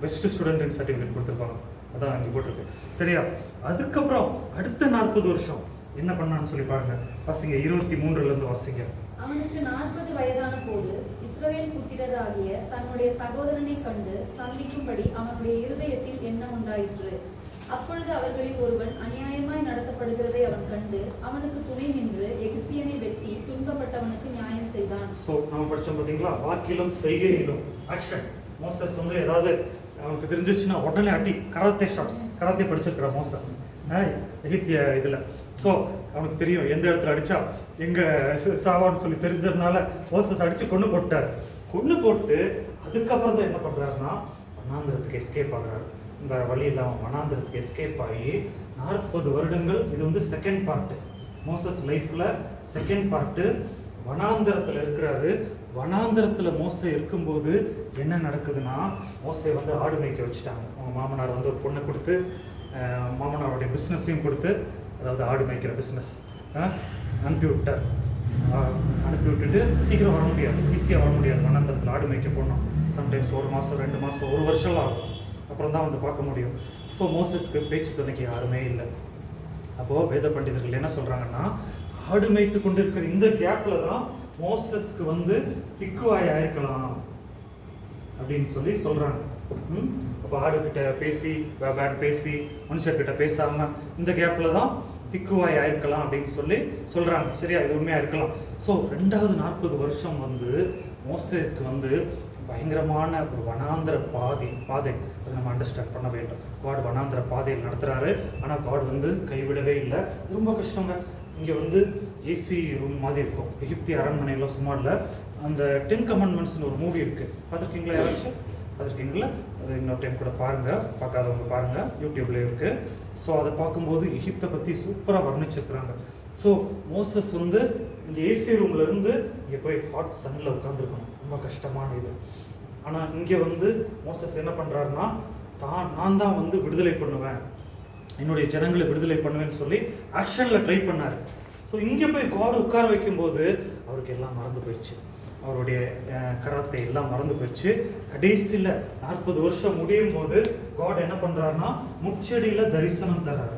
பெஸ்ட் ஸ்டூடெண்ட்னு சர்டிஃபிகேட் கொடுத்துருப்பாங்க. அதான் அங்கே போட்டிருக்கு, சரியா? அதுக்கப்புறம் அடுத்த 40 வருஷம் என்ன பண்ணான்னு சொல்லி பாருங்க. வாசிங்க, 23 வாசிங்க. அவனுக்கு 40 வயதான போது இஸ்ரவேல் புத்திரராகிய தன்னுடைய சகோதரனை கண்டு சந்திக்கும்படி அவனுடைய இருதயத்தில் எண்ணம் உண்டாயிற்று. அப்பொழுது அவர்களில் ஒருவன் அநியாயமாய் நடத்தப்படுகிறதை அவன் கண்டு அவனுக்கு துணை நின்று எகிப்தியனை வெட்டி துன்பப்பட்டவனுக்கு நியாயம் செய்தான். ஸோ நம்ம படித்தோம் பார்த்தீங்களா, வாக்கிலும் செய்கையிலும் ஆக்ஷன். மோசஸ் வந்து ஏதாவது அவனுக்கு தெரிஞ்சிச்சுன்னா உடனே அடி, கராத்தே ஷாட்ஸ், கராத்தே படிச்சிருக்கிற மோசஸ் எகிப்திய இதில். ஸோ அவனுக்கு தெரியும் எந்த இடத்துல அடித்தா எங்கே சாவான்னு சொல்லி தெரிஞ்சதுனால மோசஸ் அடித்து கொண்டு போட்டார். கொண்டு போட்டு அதுக்கப்புறம் தான் என்ன பண்ணுறாருன்னா, வனாந்திரத்துக்கு எஸ்கேப் ஆகிறாரு. இந்த வழியில் அவன் வனாந்திரத்துக்கு எஸ்கேப் ஆகி 40 வருடங்கள், இது வந்து செகண்ட் பார்ட்டு, மோசஸ் லைஃப்பில் செகண்ட் பார்ட்டு. வனாந்திரத்தில் இருக்கிறாரு. வனாந்திரத்தில் மோசே இருக்கும்போது என்ன நடக்குதுன்னா, மோசே வந்து ஆடு மேய்க்க வச்சுட்டாங்க. அவங்க மாமனார் வந்து ஒரு பொண்ணை கொடுத்து, மாமனாருடைய பிஸ்னஸையும் கொடுத்து அதாவது ஆடு மேய்க்கிற பிஸ்னஸ் அனுப்பி விட்டார். அனுப்பி விட்டுட்டு சீக்கிரம் வர முடியாது, ஈஸியாக வர முடியாது. வனாந்தரத்தில் ஆடு மேய்க்க போனோம். சம்டைம்ஸ் 1 மாதம் 2 மாதம் 1 வருஷம்லாம் ஆகும், அப்புறம் தான் வந்து பார்க்க முடியும். ஸோ மோசஸ்க்கு பேச்சு துணைக்கு யாருமே இல்லை. அப்போது வேத பண்டிதர்கள் என்ன சொல்கிறாங்கன்னா, ஆடு மேய்த்து கொண்டு இருக்கிற இந்த கேப்பில் தான் மோசஸ்க்கு வந்து திக்குவாய் ஆயிருக்கலாம் அப்படின்னு சொல்லி சொல்கிறாங்க. அப்போ ஆடுகிட்ட பேசி பேசி மனுஷர்கிட்ட பேசாமல் இந்த கேப்பில் தான் திக்குவாய் ஆயிருக்கலாம் அப்படின்னு சொல்லி சொல்கிறாங்க. சரியா, இது உண்மையாக இருக்கலாம். ஸோ 2வது 40 வருஷம் வந்து மோசேக்கு வந்து பயங்கரமான ஒரு வனாந்திர பாதை அதை நம்ம அண்டர்ஸ்டாண்ட் பண்ண வேண்டும். காட் வனாந்திர பாதையில் நடத்துகிறாரு. ஆனால் காட் வந்து கைவிடவே இல்லை. ரொம்ப கஷ்டங்க. இங்கே வந்து ஏசி ரூம் மாதிரி இருக்கும். எகிப்திய அரண்மனையில் சும்மா இல்லை. அந்த 10 கமாண்ட்மெண்ட்ஸ்னு ஒரு மூவி இருக்குது, பார்த்துருக்கீங்களா? யாராச்சும் பார்த்துருக்கீங்களா? அது இன்னொரு டைம் கூட பாருங்கள், பார்க்காதவங்க பாருங்கள், யூடியூப்லேயே இருக்குது. ஸோ அதை பார்க்கும்போது எகிப்தை பற்றி சூப்பராக வர்ணிச்சிருக்கிறாங்க. ஸோ மோசஸ் வந்து இந்த ஏசி ரூம்லேருந்து இங்கே போய் ஹாட் சன்னில் உட்காந்துருக்கணும், ரொம்ப கஷ்டமான இது. ஆனால் இங்கே வந்து மோசஸ் என்ன பண்ணுறாருன்னா, நான் தான் வந்து விடுதலை பண்ணுவேன், என்னுடைய ஜனங்களை விடுதலை பண்ணுவேன்னு சொல்லி ஆக்ஷனில் ட்ரை பண்ணார். ஸோ இங்கே போய் காட் உட்கார வைக்கும்போது அவருக்கு எல்லாம் மறந்து போயிடுச்சு. அவருடைய கராத்தை எல்லாம் மறந்து போயிடுச்சு. கடைசியில் 40 வருஷம் முடியும் போது காட் என்ன பண்ணுறாருன்னா, முச்செடியில் தரிசனம் தர்றாரு.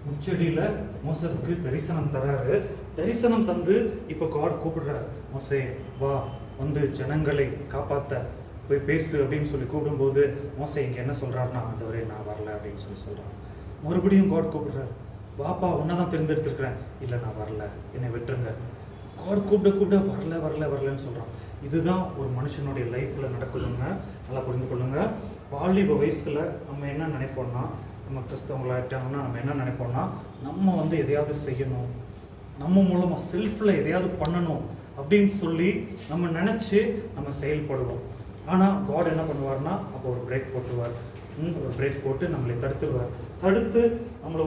முச்செடியில் மோசஸ்க்கு தரிசனம் தராரு. தரிசனம் தந்து இப்போ காட் கூப்பிடுறாரு, மோசே வா, வந்து ஜனங்களை காப்பாற்ற போய் பேசு அப்படின்னு சொல்லி கூப்பிடும்போது மோசே இங்கே என்ன சொல்கிறாருன்னா, ஆண்டவரே நான் வரல அப்படின்னு சொல்லி சொல்கிறான். மறுபடியும் காட் கூப்பிடுறாரு, வாப்பா உன்னை தான் தேர்ந்தெடுத்துருக்கிறேன். இல்லை நான் வரல, என்னை விட்டுருங்க. காட் கூப்பிட வரலன்னு சொல்கிறான். இதுதான் ஒரு மனுஷனுடைய லைஃப்பில் நடக்குதுங்க. நல்லா புரிந்து கொள்ளுங்க. வாலிப வயசில் நம்ம என்ன நினைப்போம்னா, நம்ம கிறிஸ்தவங்களாகிட்டாங்கன்னா நம்ம என்ன நினைப்போம்னா, நம்ம வந்து எதையாவது செய்யணும், நம்ம மூலமாக செல்ஃபில் எதையாவது பண்ணணும் அப்படின்னு சொல்லி நம்ம நினச்சி நம்ம செயல்படுவோம். ஆனால் காட் என்ன பண்ணுவார்னா, அப்போ ஒரு பிரேக் போட்டுருவார். ஒரு பிரேக் போட்டு நம்மளை தடுத்து நம்மளை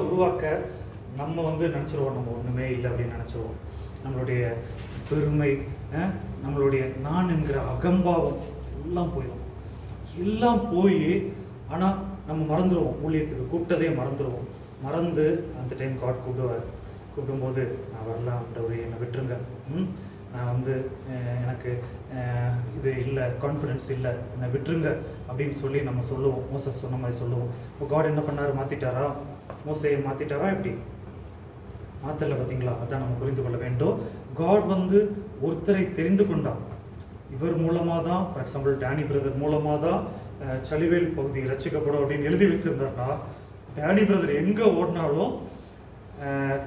உருவாக்க நம்ம வந்து நினச்சிருவோம், நம்ம ஒன்றுமே இல்லை அப்படின்னு நினச்சிருவோம். நம்மளுடைய பெருமை, நம்மளுடைய நான் என்கிற அகம்பாவம் எல்லாம் போய் ஆனால் நம்ம மறந்துடுவோம், ஊழியத்துக்கு கூப்பிட்டதே மறந்து அந்த டைம் காட் கூப்பிடும்போது நான் வரலாம்ன்றவரே என்னை விட்டுருங்க, நான் வந்து எனக்கு இது இல்லை, கான்ஃபிடென்ஸ் இல்லை, என்னை விட்டுருங்க அப்படின்னு சொல்லி நம்ம சொல்லுவோம். மோசஸ் சொன்ன மாதிரி சொல்லுவோம். இப்போ காட் என்ன பண்ணார், மாற்றிட்டாரா? மோசையை மாற்றிட்டாரா? எப்படி மாற்றலை? பார்த்தீங்களா? அதான் நம்ம புரிந்து கொள்ள வேண்டும். காட் வந்து ஒருத்தரை தெரிந்து கொண்டான். இவர் மூலமாக தான், ஃபார் எக்ஸாம்பிள் டேனி பிரதர் மூலமாக தான் சலிவேல் பகுதி ரசிக்கப்படும் அப்படின்னு எழுதி வச்சுருந்தாருன்னா, டேனி பிரதர் எங்கே ஓடினாலும்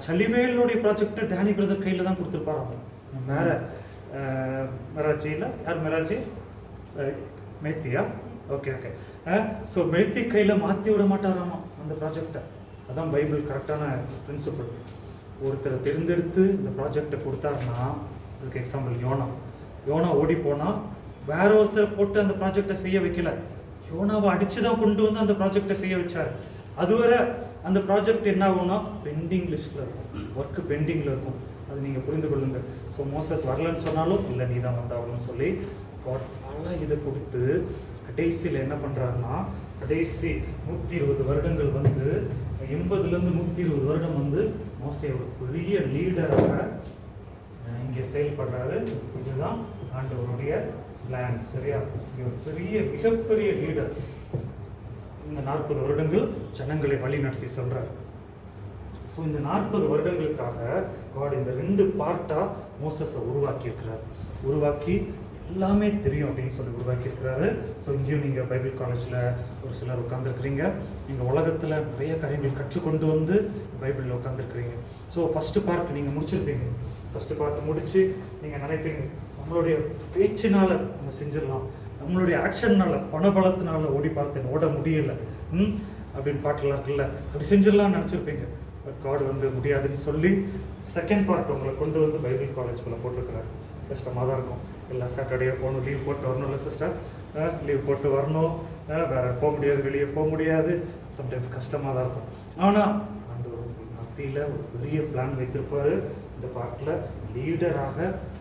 சலிவேலுடைய ப்ராஜெக்டை டேனி பிரதர் கையில் தான் கொடுத்துருப்பாராங்க. மெராஜியில் யார்? மெராஜி மேத்தியா? ஓகே. ஸோ மேத்தி கையில் மாற்றி விட மாட்டாராமா அந்த ப்ராஜெக்டை. அதான் பைபிள் கரெக்டான பிரின்சிபல். ஒருத்தரை தேர்ந்தெடுத்து இந்த ப்ராஜெக்டை கொடுத்தாருன்னா, அதுக்கு எக்ஸாம்பிள் யோனா ஓடி போனால் வேற ஒருத்தரை போட்டு அந்த ப்ராஜெக்டை செய்ய வைக்கல, யோனாவை அடித்து தான் கொண்டு வந்து அந்த ப்ராஜெக்டை செய்ய வச்சார். அதுவரை அந்த ப்ராஜெக்ட் என்ன ஆகும்னா பெண்டிங் லிஸ்ட்டில் இருக்கும், ஒர்க்கு பெண்டிங்கில் இருக்கும். அது நீங்கள் புரிந்து கொள்ளுங்கள். ஸோ மோசஸ் வரலன்னு சொன்னாலும் இல்லை நீ தான் வந்தாகணும்னு சொல்லி பல இதை கொடுத்து கடைசியில் என்ன பண்ணுறாருன்னா, கடைசி 120 வருடங்கள் வந்து 80லேருந்து 120 வருடம் வந்து மோசே ஒரு பெரிய லீடராக இங்கே செயல்படுறாரு. இதுதான் ஆண்டவருடைய பிளான். சரியா? ஒரு மிகப்பெரிய லீடர். இந்த 40 வருடங்கள் ஜனங்களை வழி நடத்தி சொல்றாரு. ஸோ இந்த 40 வருடங்களுக்காக காட் இந்த 2 பார்ட்டாக மோசஸை உருவாக்கி எல்லாமே தெரியும் அப்படின்னு சொல்லி உருவாக்கியிருக்கிறாரு. ஸோ இங்கேயும் நீங்கள் பைபிள் காலேஜில் ஒரு சிலர் உட்காந்துருக்குறீங்க. நீங்கள் உலகத்தில் நிறைய காரியங்கள் கற்றுக்கொண்டு வந்து பைபிளில் உட்காந்துருக்குறீங்க. ஸோ ஃபஸ்ட்டு பார்ட் நீங்கள் முடிச்சிருப்பீங்க. ஃபஸ்ட்டு பார்ட் முடித்து நீங்கள் நினைப்பீங்க, நம்மளுடைய பேச்சினால் நம்ம செஞ்சிடலாம், நம்மளுடைய ஆக்ஷன்னால பணபலத்தினால ஓட முடியலை அப்படின்னு பாட்டெல்லாம் இருக்குல்ல, அப்படி செஞ்சிடலாம்னு நினச்சிருப்பீங்க. பட் காட் வந்து முடியாதுன்னு சொல்லி செகண்ட் பார்ட் உங்களை கொண்டு வந்து பைபிள் காலேஜ்குள்ளே போட்டிருக்கிறாரு. கஷ்டமாக தான் இருக்கும். எல்லா சாட்டர்டே போகணும், லீவ் போட்டு வரணும்ல சிஸ்டர், லீவ் போட்டு வரணும், வேறு போக முடியாது, வெளியே போக முடியாது, சம்டைம்ஸ் கஷ்டமாக தான் இருக்கும். ஆனால் ஆண்டவர் மத்தியில் ஒரு பெரிய பிளான் வைத்திருப்பார். இந்த பார்ட்டில் லீடராக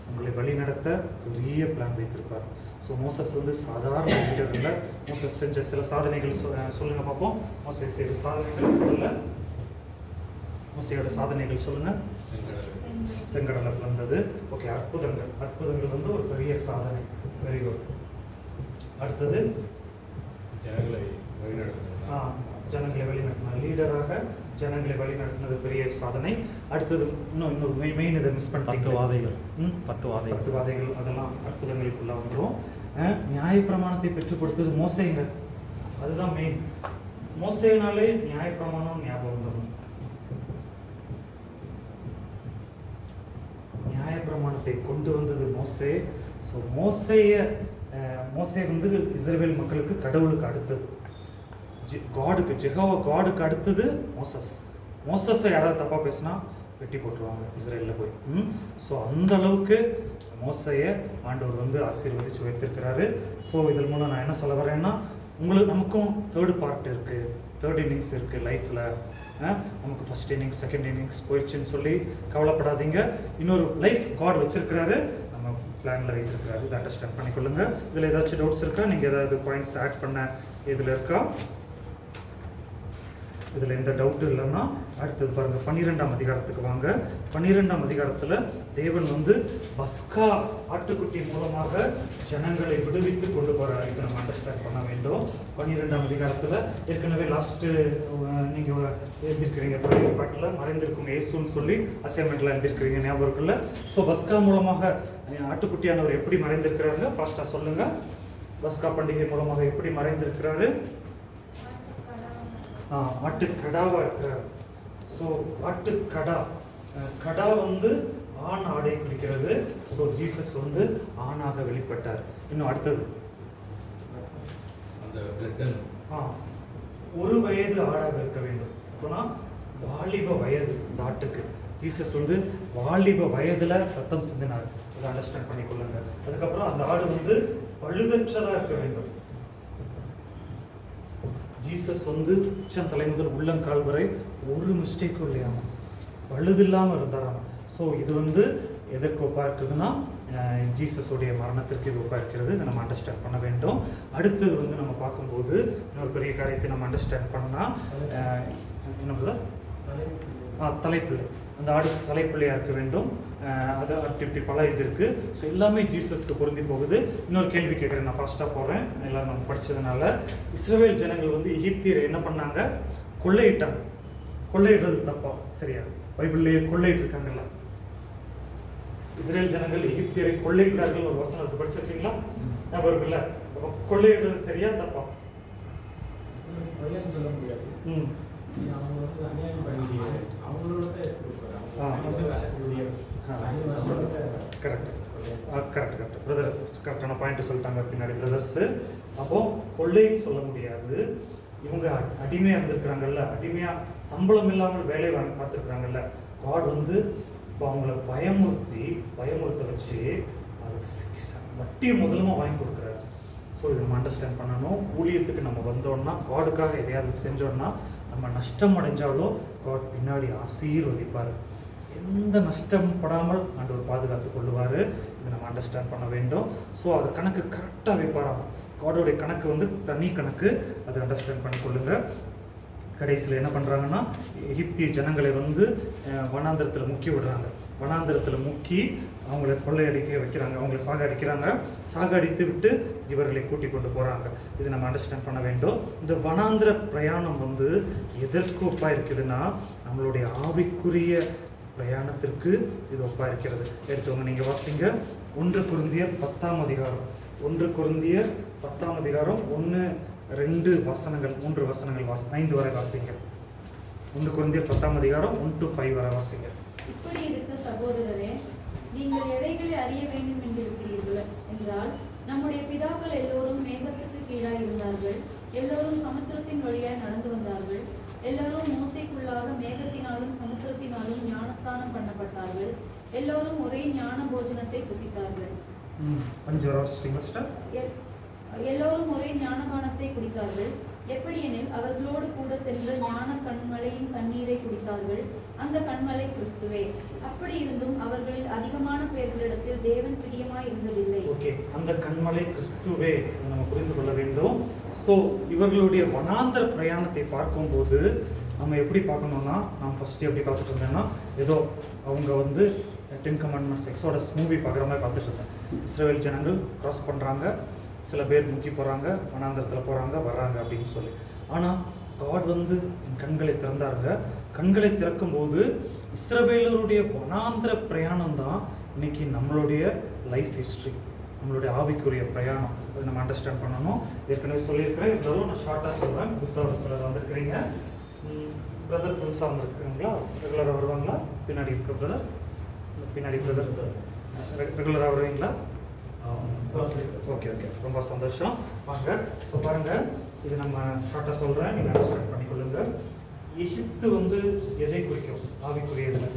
உங்களை வழி நடத்த பெரிய பிளான் வைத்திருப்பார். ஸோ மோசஸ் வந்து சாதாரண லீடர் இல்லை. மோசஸ் செஞ்ச சில சாதனைகள் சொல்லுங்க பார்ப்போம். மோசஸ் செய்த சாதனைகள் இல்லை. மோசையோட சாதனைகள் சொல்லுங்க. செங்கடலை பிளந்தது. ஓகே, அற்புதங்கள் வந்து ஒரு பெரிய சாதனை. Very good. அடுத்தது ஜனங்களை வழிநடத்தினார். ஜனங்களை வழிநடத்தினார். லீடராக ஜனங்களை வழிநடத்தினது பெரிய சாதனை. அடுத்தது இன்னொரு மெயின் இதை மிஸ் பண்ணி 10 வாதைகள். 10 வாதைகள் அதெல்லாம் அற்புதங்களுக்குள்ள வந்துடும். நியாயப்பிரமாணத்தை பெற்றுக் கொடுத்தது மோசேங்க. அதுதான் மெயின். மோசேனாலே நியாயப்பிரமாணம் ஞாபகம் வந்துடும். நியாயப்பிரமாணத்தை கொண்டு வந்தது மோசே. ஸோ மோசே வந்து இஸ்ரவேல் மக்களுக்கு கடவுளுக்கு அடுத்தது, காடுக்கு அடுத்தது மோசஸை யாராவது தப்பாக பேசினா வெட்டி போட்டுருவாங்க இஸ்ரேலில் போய். ஸோ அந்த அளவுக்கு மோசையை ஆண்டவர் வந்து ஆசீர்வதிச்சு வைத்திருக்கிறாரு. ஸோ இதன் மூலம் நான் என்ன சொல்ல வரேன்னா, நமக்கும் தேர்ட் பார்ட் இருக்குது, தேர்ட் இன்னிங்ஸ் இருக்குது லைஃப்பில். நமக்கு ஃபர்ஸ்ட் இன்னிங்ஸ் செகண்ட் இன்னிங்ஸ் போயிடுச்சுன்னு சொல்லி கவலைப்படாதீங்க. இன்னொரு லைஃப் காட் வச்சிருக்கிறாரு, நம்ம பிளானில் வைத்திருக்கிறாரு. இதை அண்டர்ஸ்டாண்ட் பண்ணிக்கொள்ளுங்க. இதில் ஏதாச்சும் டவுட்ஸ் இருக்கா? நீங்கள் ஏதாவது பாயிண்ட்ஸ் ஆட் பண்ண இதில் இருக்கா? இதில் எந்த டவுட்டும் இல்லைன்னா அடுத்தது பாருங்கள், 12ஆம் அதிகாரத்துக்கு வாங்க. 12ஆம் அதிகாரத்தில் தேவன் வந்து பஸ்கா ஆட்டுக்குட்டி மூலமாக ஜனங்களை விடுவித்து கொண்டு போகிறார். இதை நம்ம அண்டர்ஸ்டாண்ட் பண்ண வேண்டும். 12ஆம் அதிகாரத்தில் ஏற்கனவே லாஸ்ட்டு நீங்கள் எழுதியிருக்கிறீங்க, பழைய பாட்டில் மறைந்திருக்கும் இயேசுன்னு சொல்லி அசைன்மெண்ட்டில் எழுதியிருக்கிறீங்க, ஞாபகம் இருக்குல்ல? ஸோ பஸ்கா மூலமாக ஆட்டுக்குட்டியானவர் எப்படி மறைந்திருக்கிறாங்க ஃபாஸ்ட்டாக சொல்லுங்கள். பஸ்கா பண்டிகை மூலமாக எப்படி மறைந்திருக்கிறாரு? ஆட்டுக்கடாவாக இருக்கிறார். ஸோ கடா வந்து ஆண் ஆடை குறிக்கிறது. ஸோ ஜீசஸ் வந்து ஆணாக வெளிப்பட்டார். இன்னும் அடுத்தது ஒரு வயது ஆடாக இருக்க வேண்டும். அப்போனா வாலிப வயது இந்த ஆட்டுக்கு. ஜீசஸ் வந்து வாலிப வயதுல ரத்தம் சிந்தினார். அதை அண்டர்ஸ்டாண்ட் பண்ணிக்கொள்ளுங்க. அதுக்கப்புறம் அந்த ஆடு வந்து பழுதற்றதா இருக்க வேண்டும். ஜீசஸ் வந்து உச்சம் தலை முதல் உள்ளங்கால் வரை ஒரு மிஸ்டேக்கும் இல்லையாம, பழுது இல்லாமல் இருந்தாராம். ஸோ இது வந்து எதற்கு ஒப்பாக இருக்குதுன்னா ஜீசஸுடைய மரணத்திற்கு இது ஒப்பாக இருக்கிறது. இதை நம்ம அண்டர்ஸ்டாண்ட் பண்ண வேண்டும். அடுத்தது வந்து நம்ம பார்க்கும்போது இன்னொரு பெரிய காரியத்தை நம்ம அண்டர்ஸ்டாண்ட் பண்ணால் என்ன தலைப்பிள்ளை. அந்த ஆடு தலைப்பிள்ளையாக இருக்க வேண்டும். அது இப்படி பல இது இருக்குது. ஸோ எல்லாமே ஜீசஸ்க்கு பொருந்தி போகுது. இன்னொரு கேள்வி கேட்குறேன், நான் ஃபாஸ்ட்டாக போகிறேன், எல்லோரும் நம்ம படித்ததுனால. இஸ்ரவேல் ஜனங்கள் வந்து எகிப்தியரை என்ன பண்ணாங்க? கொள்ளையிட்டாங்க. கொள்ளையிடுறது தப்பா சரியா? பைபிள்லேயே கொள்ளையிட்டிருக்காங்கல்ல. இஸ்ரேல் ஜனங்கள் எகிப்தியரை கொள்ளையிட்டார்கள் ஒரு வசனத்தை படிச்சிருக்கீங்களா? ஞாபகம் இருக்குல்ல? கொள்ளையிடுறது சரியா தப்பா? சொல்ல முடியாது. கரெக்ட் பிரதர், கரெக்டான பாயிண்ட் சொல்லிட்டாங்க பின்னாடி பிரதர்ஸு. அப்போ கொள்ளைன்னு சொல்ல முடியாது. இவங்க அடிமையாக இருந்திருக்கிறாங்கல்ல, அடிமையாக சம்பளம் இல்லாமல் வேலை வாங்கி பார்த்துருக்குறாங்கல்ல. காட் வந்து இப்போ அவங்கள பயமுறுத்த வச்சு அதுக்கு வட்டியை முதலமாக வாங்கி கொடுக்குறாரு. ஸோ இதை நம்ம அண்டர்ஸ்டாண்ட் பண்ணணும். ஊழியத்துக்கு நம்ம வந்தோம்னா, காடுக்காக எதையாவது செஞ்சோம்னா, நம்ம நஷ்டம் அடைஞ்சாலும் காட் பின்னாடி ஆசீர்வதிப்பார். எந்த நஷ்டம் படாமல் ஆண்டவர் பாதுகாத்து கொள்ளுவார். இதை நம்ம அண்டர்ஸ்டாண்ட் பண்ண வேண்டும். ஸோ அது கணக்கு கரெக்டாக வைப்பாராம். காடோடைய கணக்கு வந்து தனி கணக்கு. அதை அண்டர்ஸ்டாண்ட் பண்ணிக்கொள்ளுங்க. கடைசியில் என்ன பண்ணுறாங்கன்னா, எகிப்திய ஜனங்களை வந்து வனாந்திரத்தில் முக்கி விடுறாங்க. வனாந்திரத்தில் முக்கி அவங்கள கொள்ளையடிக்க வைக்கிறாங்க, அவங்கள சாகடித்து விட்டு இவர்களை கூட்டி கொண்டு போகிறாங்க. இதை நம்ம அண்டர்ஸ்டாண்ட் பண்ண வேண்டும். இந்த வனாந்திர பிரயாணம் வந்து எதற்கு ஒப்பாக இருக்குதுன்னா, நம்மளுடைய ஆவிக்குரிய பிரயாணத்திற்கு இது ஒப்பாக இருக்கிறது. எடுத்தவங்க நீங்கள் வாசிங்க. 1 கொரிந்தியர் 10ஆம் அதிகாரம். 1 கொரிந்தியர் 10ஆம் அதிகாரம் 1, 2 வசனங்கள், 3 வசனங்கள் 5 வரை வாசிங்க. 1 கொரிந்தியர் 10ஆம் அதிகாரம் 1 to 5 வரை வாசிங்க. இப்படி இருக்க சகோதரரே, நீங்கள் எவைகளை அறிய வேண்டும் என்றிருக்கிறீர்கள் என்றால், நம்முடைய பிதாக்கள் எல்லோரும் மேகத்துக்கு கீழாய் இருந்தார்கள், எல்லோரும் சமுத்திரத்தின் வழியாய் நடந்து வந்தார்கள், எல்லோரும் மோசைக்குள்ளாக மேகத்தினாலும் சமுத்திரத்தினாலும் ஞானஸ்தானம் பண்ணப்பட்டார்கள், எல்லோரும் ஒரே ஞான போஜனத்தை புசித்தார்கள். எல்லோரும் ஒரே ஞானபானத்தை குடித்தார்கள், எப்படியெனில் அவர்களோடு கூட சென்ற ஞான கண்மலையின் தண்ணீரை குடித்தார்கள். அந்த கண்மலை கிறிஸ்துவே. அப்படி இருந்தும் அவர்களில் அதிகமான பேர்களிடத்தில் தேவன் பிரியமாய் இருந்ததில்லை. ஓகே, அந்த கண்மலை கிறிஸ்துவே நம்ம புரிந்து கொள்ள வேண்டும். ஸோ இவர்களுடைய வனாந்தர பிரயாணத்தை பார்க்கும்போது நம்ம எப்படி பார்க்கணும்னா, நான் ஃபஸ்ட்டு எப்படி பார்த்துட்டு இருந்தேன்னா, ஏதோ அவங்க வந்து 10 கமாண்ட்மெண்ட்ஸ் எக்ஸோடஸ் மூவி பார்க்குற மாதிரி பார்த்துட்டு இருந்தேன். இஸ்ரவேல் ஜனங்கள் கிராஸ் பண்ணுறாங்க, சில பேர் முக்கி போகிறாங்க, வனாந்தரத்தில் போகிறாங்க, வர்றாங்க அப்படின்னு சொல்லி. ஆனால் காட் வந்து என் கண்களை திறந்தாருங்க. கண்களை திறக்கும்போது இஸ்ரவேலருடைய வனாந்தர பிரயாணம் தான் இன்னைக்கு நம்மளுடைய லைஃப் ஹிஸ்ட்ரி, நம்மளுடைய ஆவிக்குரிய பிரயாணம். அதை நம்ம அண்டர்ஸ்டாண்ட் பண்ணணும். ஏற்கனவே சொல்லியிருக்கிறேன், இருந்தாலும் நான் ஷார்ட்டாக சொல்கிறேன். புதுசாக சிலர் வந்திருக்கிறீங்க. பிரதர் புதுசாக வந்திருக்கிறீங்களா? ரெகுலராக வருவாங்களா? பின்னாடி இருக்க பிரதர், பின்னாடி பிரதர் ரெகுலராக வருவீங்களா? ஓகே ஓகே ஓகே, ரொம்ப சந்தோஷம். வாங்க. ஸோ பாருங்கள், இது நம்ம ஷார்ட்டாக சொல்கிறேன், நீங்கள் அண்டர்ஸ்டாண்ட் பண்ணிக்கொள்ளுங்க. எகிப்து வந்து எதை குறிக்கும் ஆவிக்குரியதில்?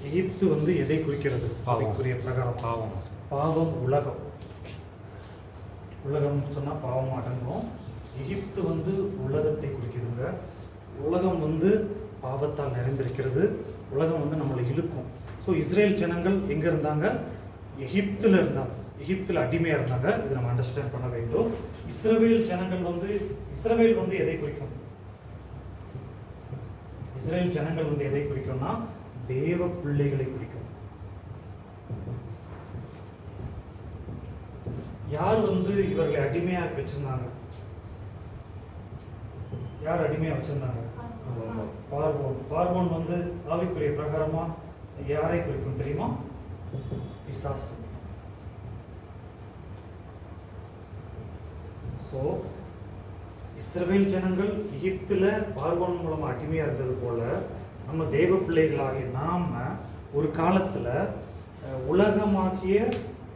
எகிப்து வந்து எதை குறிக்கிறது ஆவிக்குரிய பிரகாரம்? பாவம். பாவம். உலகம். உலகம் சொன்னால் பாவம் அடங்கும். எகிப்து வந்து உலகத்தை குறிக்குதுங்க. உலகம் வந்து பாவத்தால் நிறைந்திருக்கிறது. உலகம் வந்து நம்மளை இழுக்கும். ஸோ இஸ்ரேல் ஜனங்கள் எங்கே இருந்தாங்க? எகிப்தில் இருந்தாங்க. எகிப்தில் அடிமையாக இருந்தாங்க. இது நம்ம அண்டர்ஸ்டாண்ட் பண்ண வேண்டும். இஸ்ரவேல் ஜனங்கள் வந்து, இஸ்ரவேல் வந்து எதை குறிக்கும்? இஸ்ரேல் ஜனங்கள் வந்து எதை குறிக்கும்னா தேவ பிள்ளைகளை குறிக்கும். யார் வந்து இவர்களை அடிமையாக வச்சிருந்தாங்க? யார் அடிமையாக வச்சிருந்தாங்க? பார்வோன். பார்வோன் வந்து ஆவிக்குரிய பிரகாரமா யாரை குறிக்கும் தெரியுமா? பிசாசு. ஸோ இஸ்ரவேல் ஜனங்கள் எகிப்தில் பார்வோன் மூலமாக அடிமையாக இருந்தது போல நம்ம தேவ பிள்ளைகளாகிய நாம் ஒரு காலத்தில் உலகமாகிய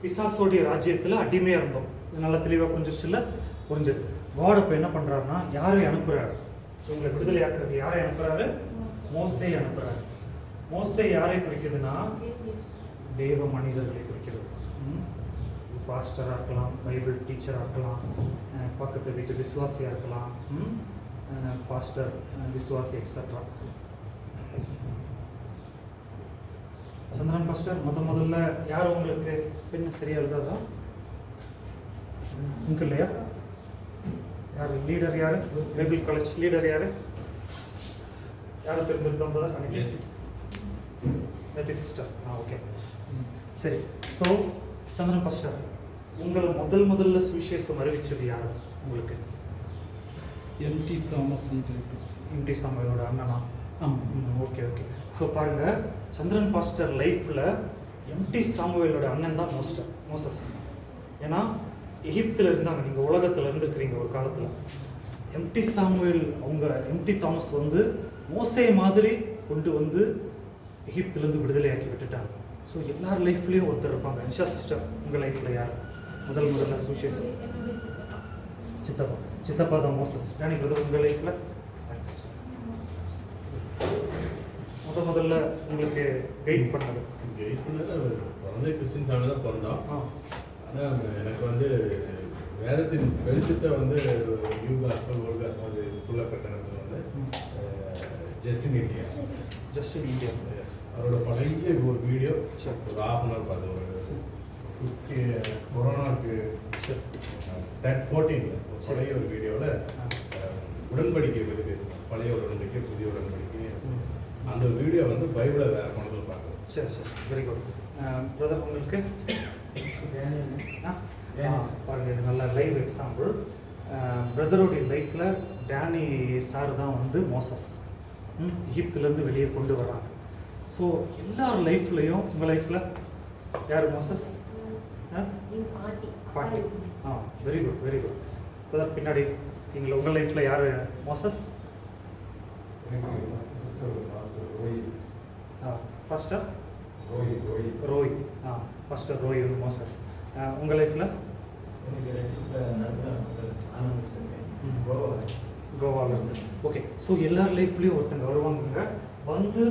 பிசாசோடைய ராஜ்யத்தில் அடிமையாக இருந்தோம். இது நல்லா தெளிவாக புரிஞ்சிருச்சுல்ல? புரிஞ்சது. காட் இப்போ என்ன பண்ணுறாருன்னா, யாரை அனுப்புகிறாரு? இவங்களை விடுதலை ஆக்குறது யாரை அனுப்புகிறாரு? மோசே அனுப்புகிறாரு. மோசே யாரை குறிக்குதுன்னா தேவ மனிதர்களை குறிக்கிறது. பாஸ்டராக இருக்கலாம், பைபிள் டீச்சராக இருக்கலாம், பக்கத்து வீட்டு விசுவாசியாக இருக்கலாம், பாஸ்டர், விசுவாசி எக்ஸட்ரா. சந்திரன் பாஸ்டர் முதல்ல யார் உங்களுக்கு பெண்ணு சரியா எழுதாதா? உங்களுக்கு இல்லையா? யார் லீடர்? யார் பைபிள் காலேஜ் லீடர்? யார் யாரை தெரிஞ்சிருக்கோம்? நேத்தி சிஸ்டர். ஓகே, சரி. ஸோ சந்திரன் பாஸ்டர், உங்களை முதல்ல சுவிசேஷம் அறிவிச்சது யார் உங்களுக்கு? Empty Thomas. எம்டி சாமுவேலோட அண்ணனா? Okay okay. ஸோ பாருங்க, சந்திரன் பாஸ்டர் லைஃப்பில் எம்டி சாமுவேலோட அண்ணன் தான் மோசஸ். ஏன்னா எகிப்தில் இருந்தாங்க, நீங்கள் உலகத்தில் இருந்துருக்கிறீங்க ஒரு காலத்தில். எம்டி சாமுவேல் அவங்க எம்டி தாமஸ் வந்து மோசே மாதிரி கொண்டு வந்து எகிப்திலேருந்து விடுதலையாக்கி விட்டுட்டாங்க. ஸோ எல்லார் லைஃப்லேயும் ஒருத்தர் இருப்பாங்க. நிஷா சிஸ்டர், உங்கள் லைஃப்பில் யார் முதல்ல சுவிசேஷம்? சித்தப்பா. சித்தப்பா தான் மோசஸ். டேனி பிரதர், உங்கள் லைஃப்பில் முதல்ல உங்களுக்கு கைட் பண்ணது? கைட் பண்ணது பிறந்தே கிறிஸ்டின் ஃபேமிலி தான் பிறந்தோம். ஆனால் எனக்கு வந்து வேதத்தின் வெளிச்சத்தை வந்து நியூ காஸ்பல், ஓல்ட் காஸ்பல் அது ஃபுல்லாக கட்டினது வந்து ஜஸ்டின் இந்தியா. ஜஸ்டின் இந்தியா அவரோட பழைய ஒரு வீடியோ ஒரு 1/2 பார்த்தேன். ஒரு 50 கொரோனாவுக்கு 14 பழைய ஒரு வீடியோவில் உடன்படிக்கை பற்றி பேசுகிறேன். பழைய உடன்படிக்கை, புதிய உடன்படிக்கை. அந்த வீடியோ வந்து பைபிளை வேறு மனதில் பார்க்கணும். சரி சரி, வெரி குட். பிரதர் உங்களுக்கு பாருங்கள், இது நல்ல லைவ் எக்ஸாம்பிள். பிரதருடைய லைஃப்பில் டேனி சார் தான் வந்து மோசஸ் எகிப்திலேருந்து வெளியே கொண்டு வர்றாங்க. ஸோ எல்லார் லைஃப்லையும், உங்கள் லைஃப்பில் யார் மோசஸ்? பாட்டி. Very good very good. Brother பின்னாடி நீங்கள் உங்கள் லைஃப்பில் யார் மோசஸ்? பாஸ்டர் ரோய். பாஸ்டர் ரோய் வந்து மோசஸ். உங்கள் லைஃப்பில்? கோவாவில் இருந்து. ஓகே. ஸோ எல்லார் லைஃப்லேயும் ஒருத்தங்க வருவாங்க. வந்து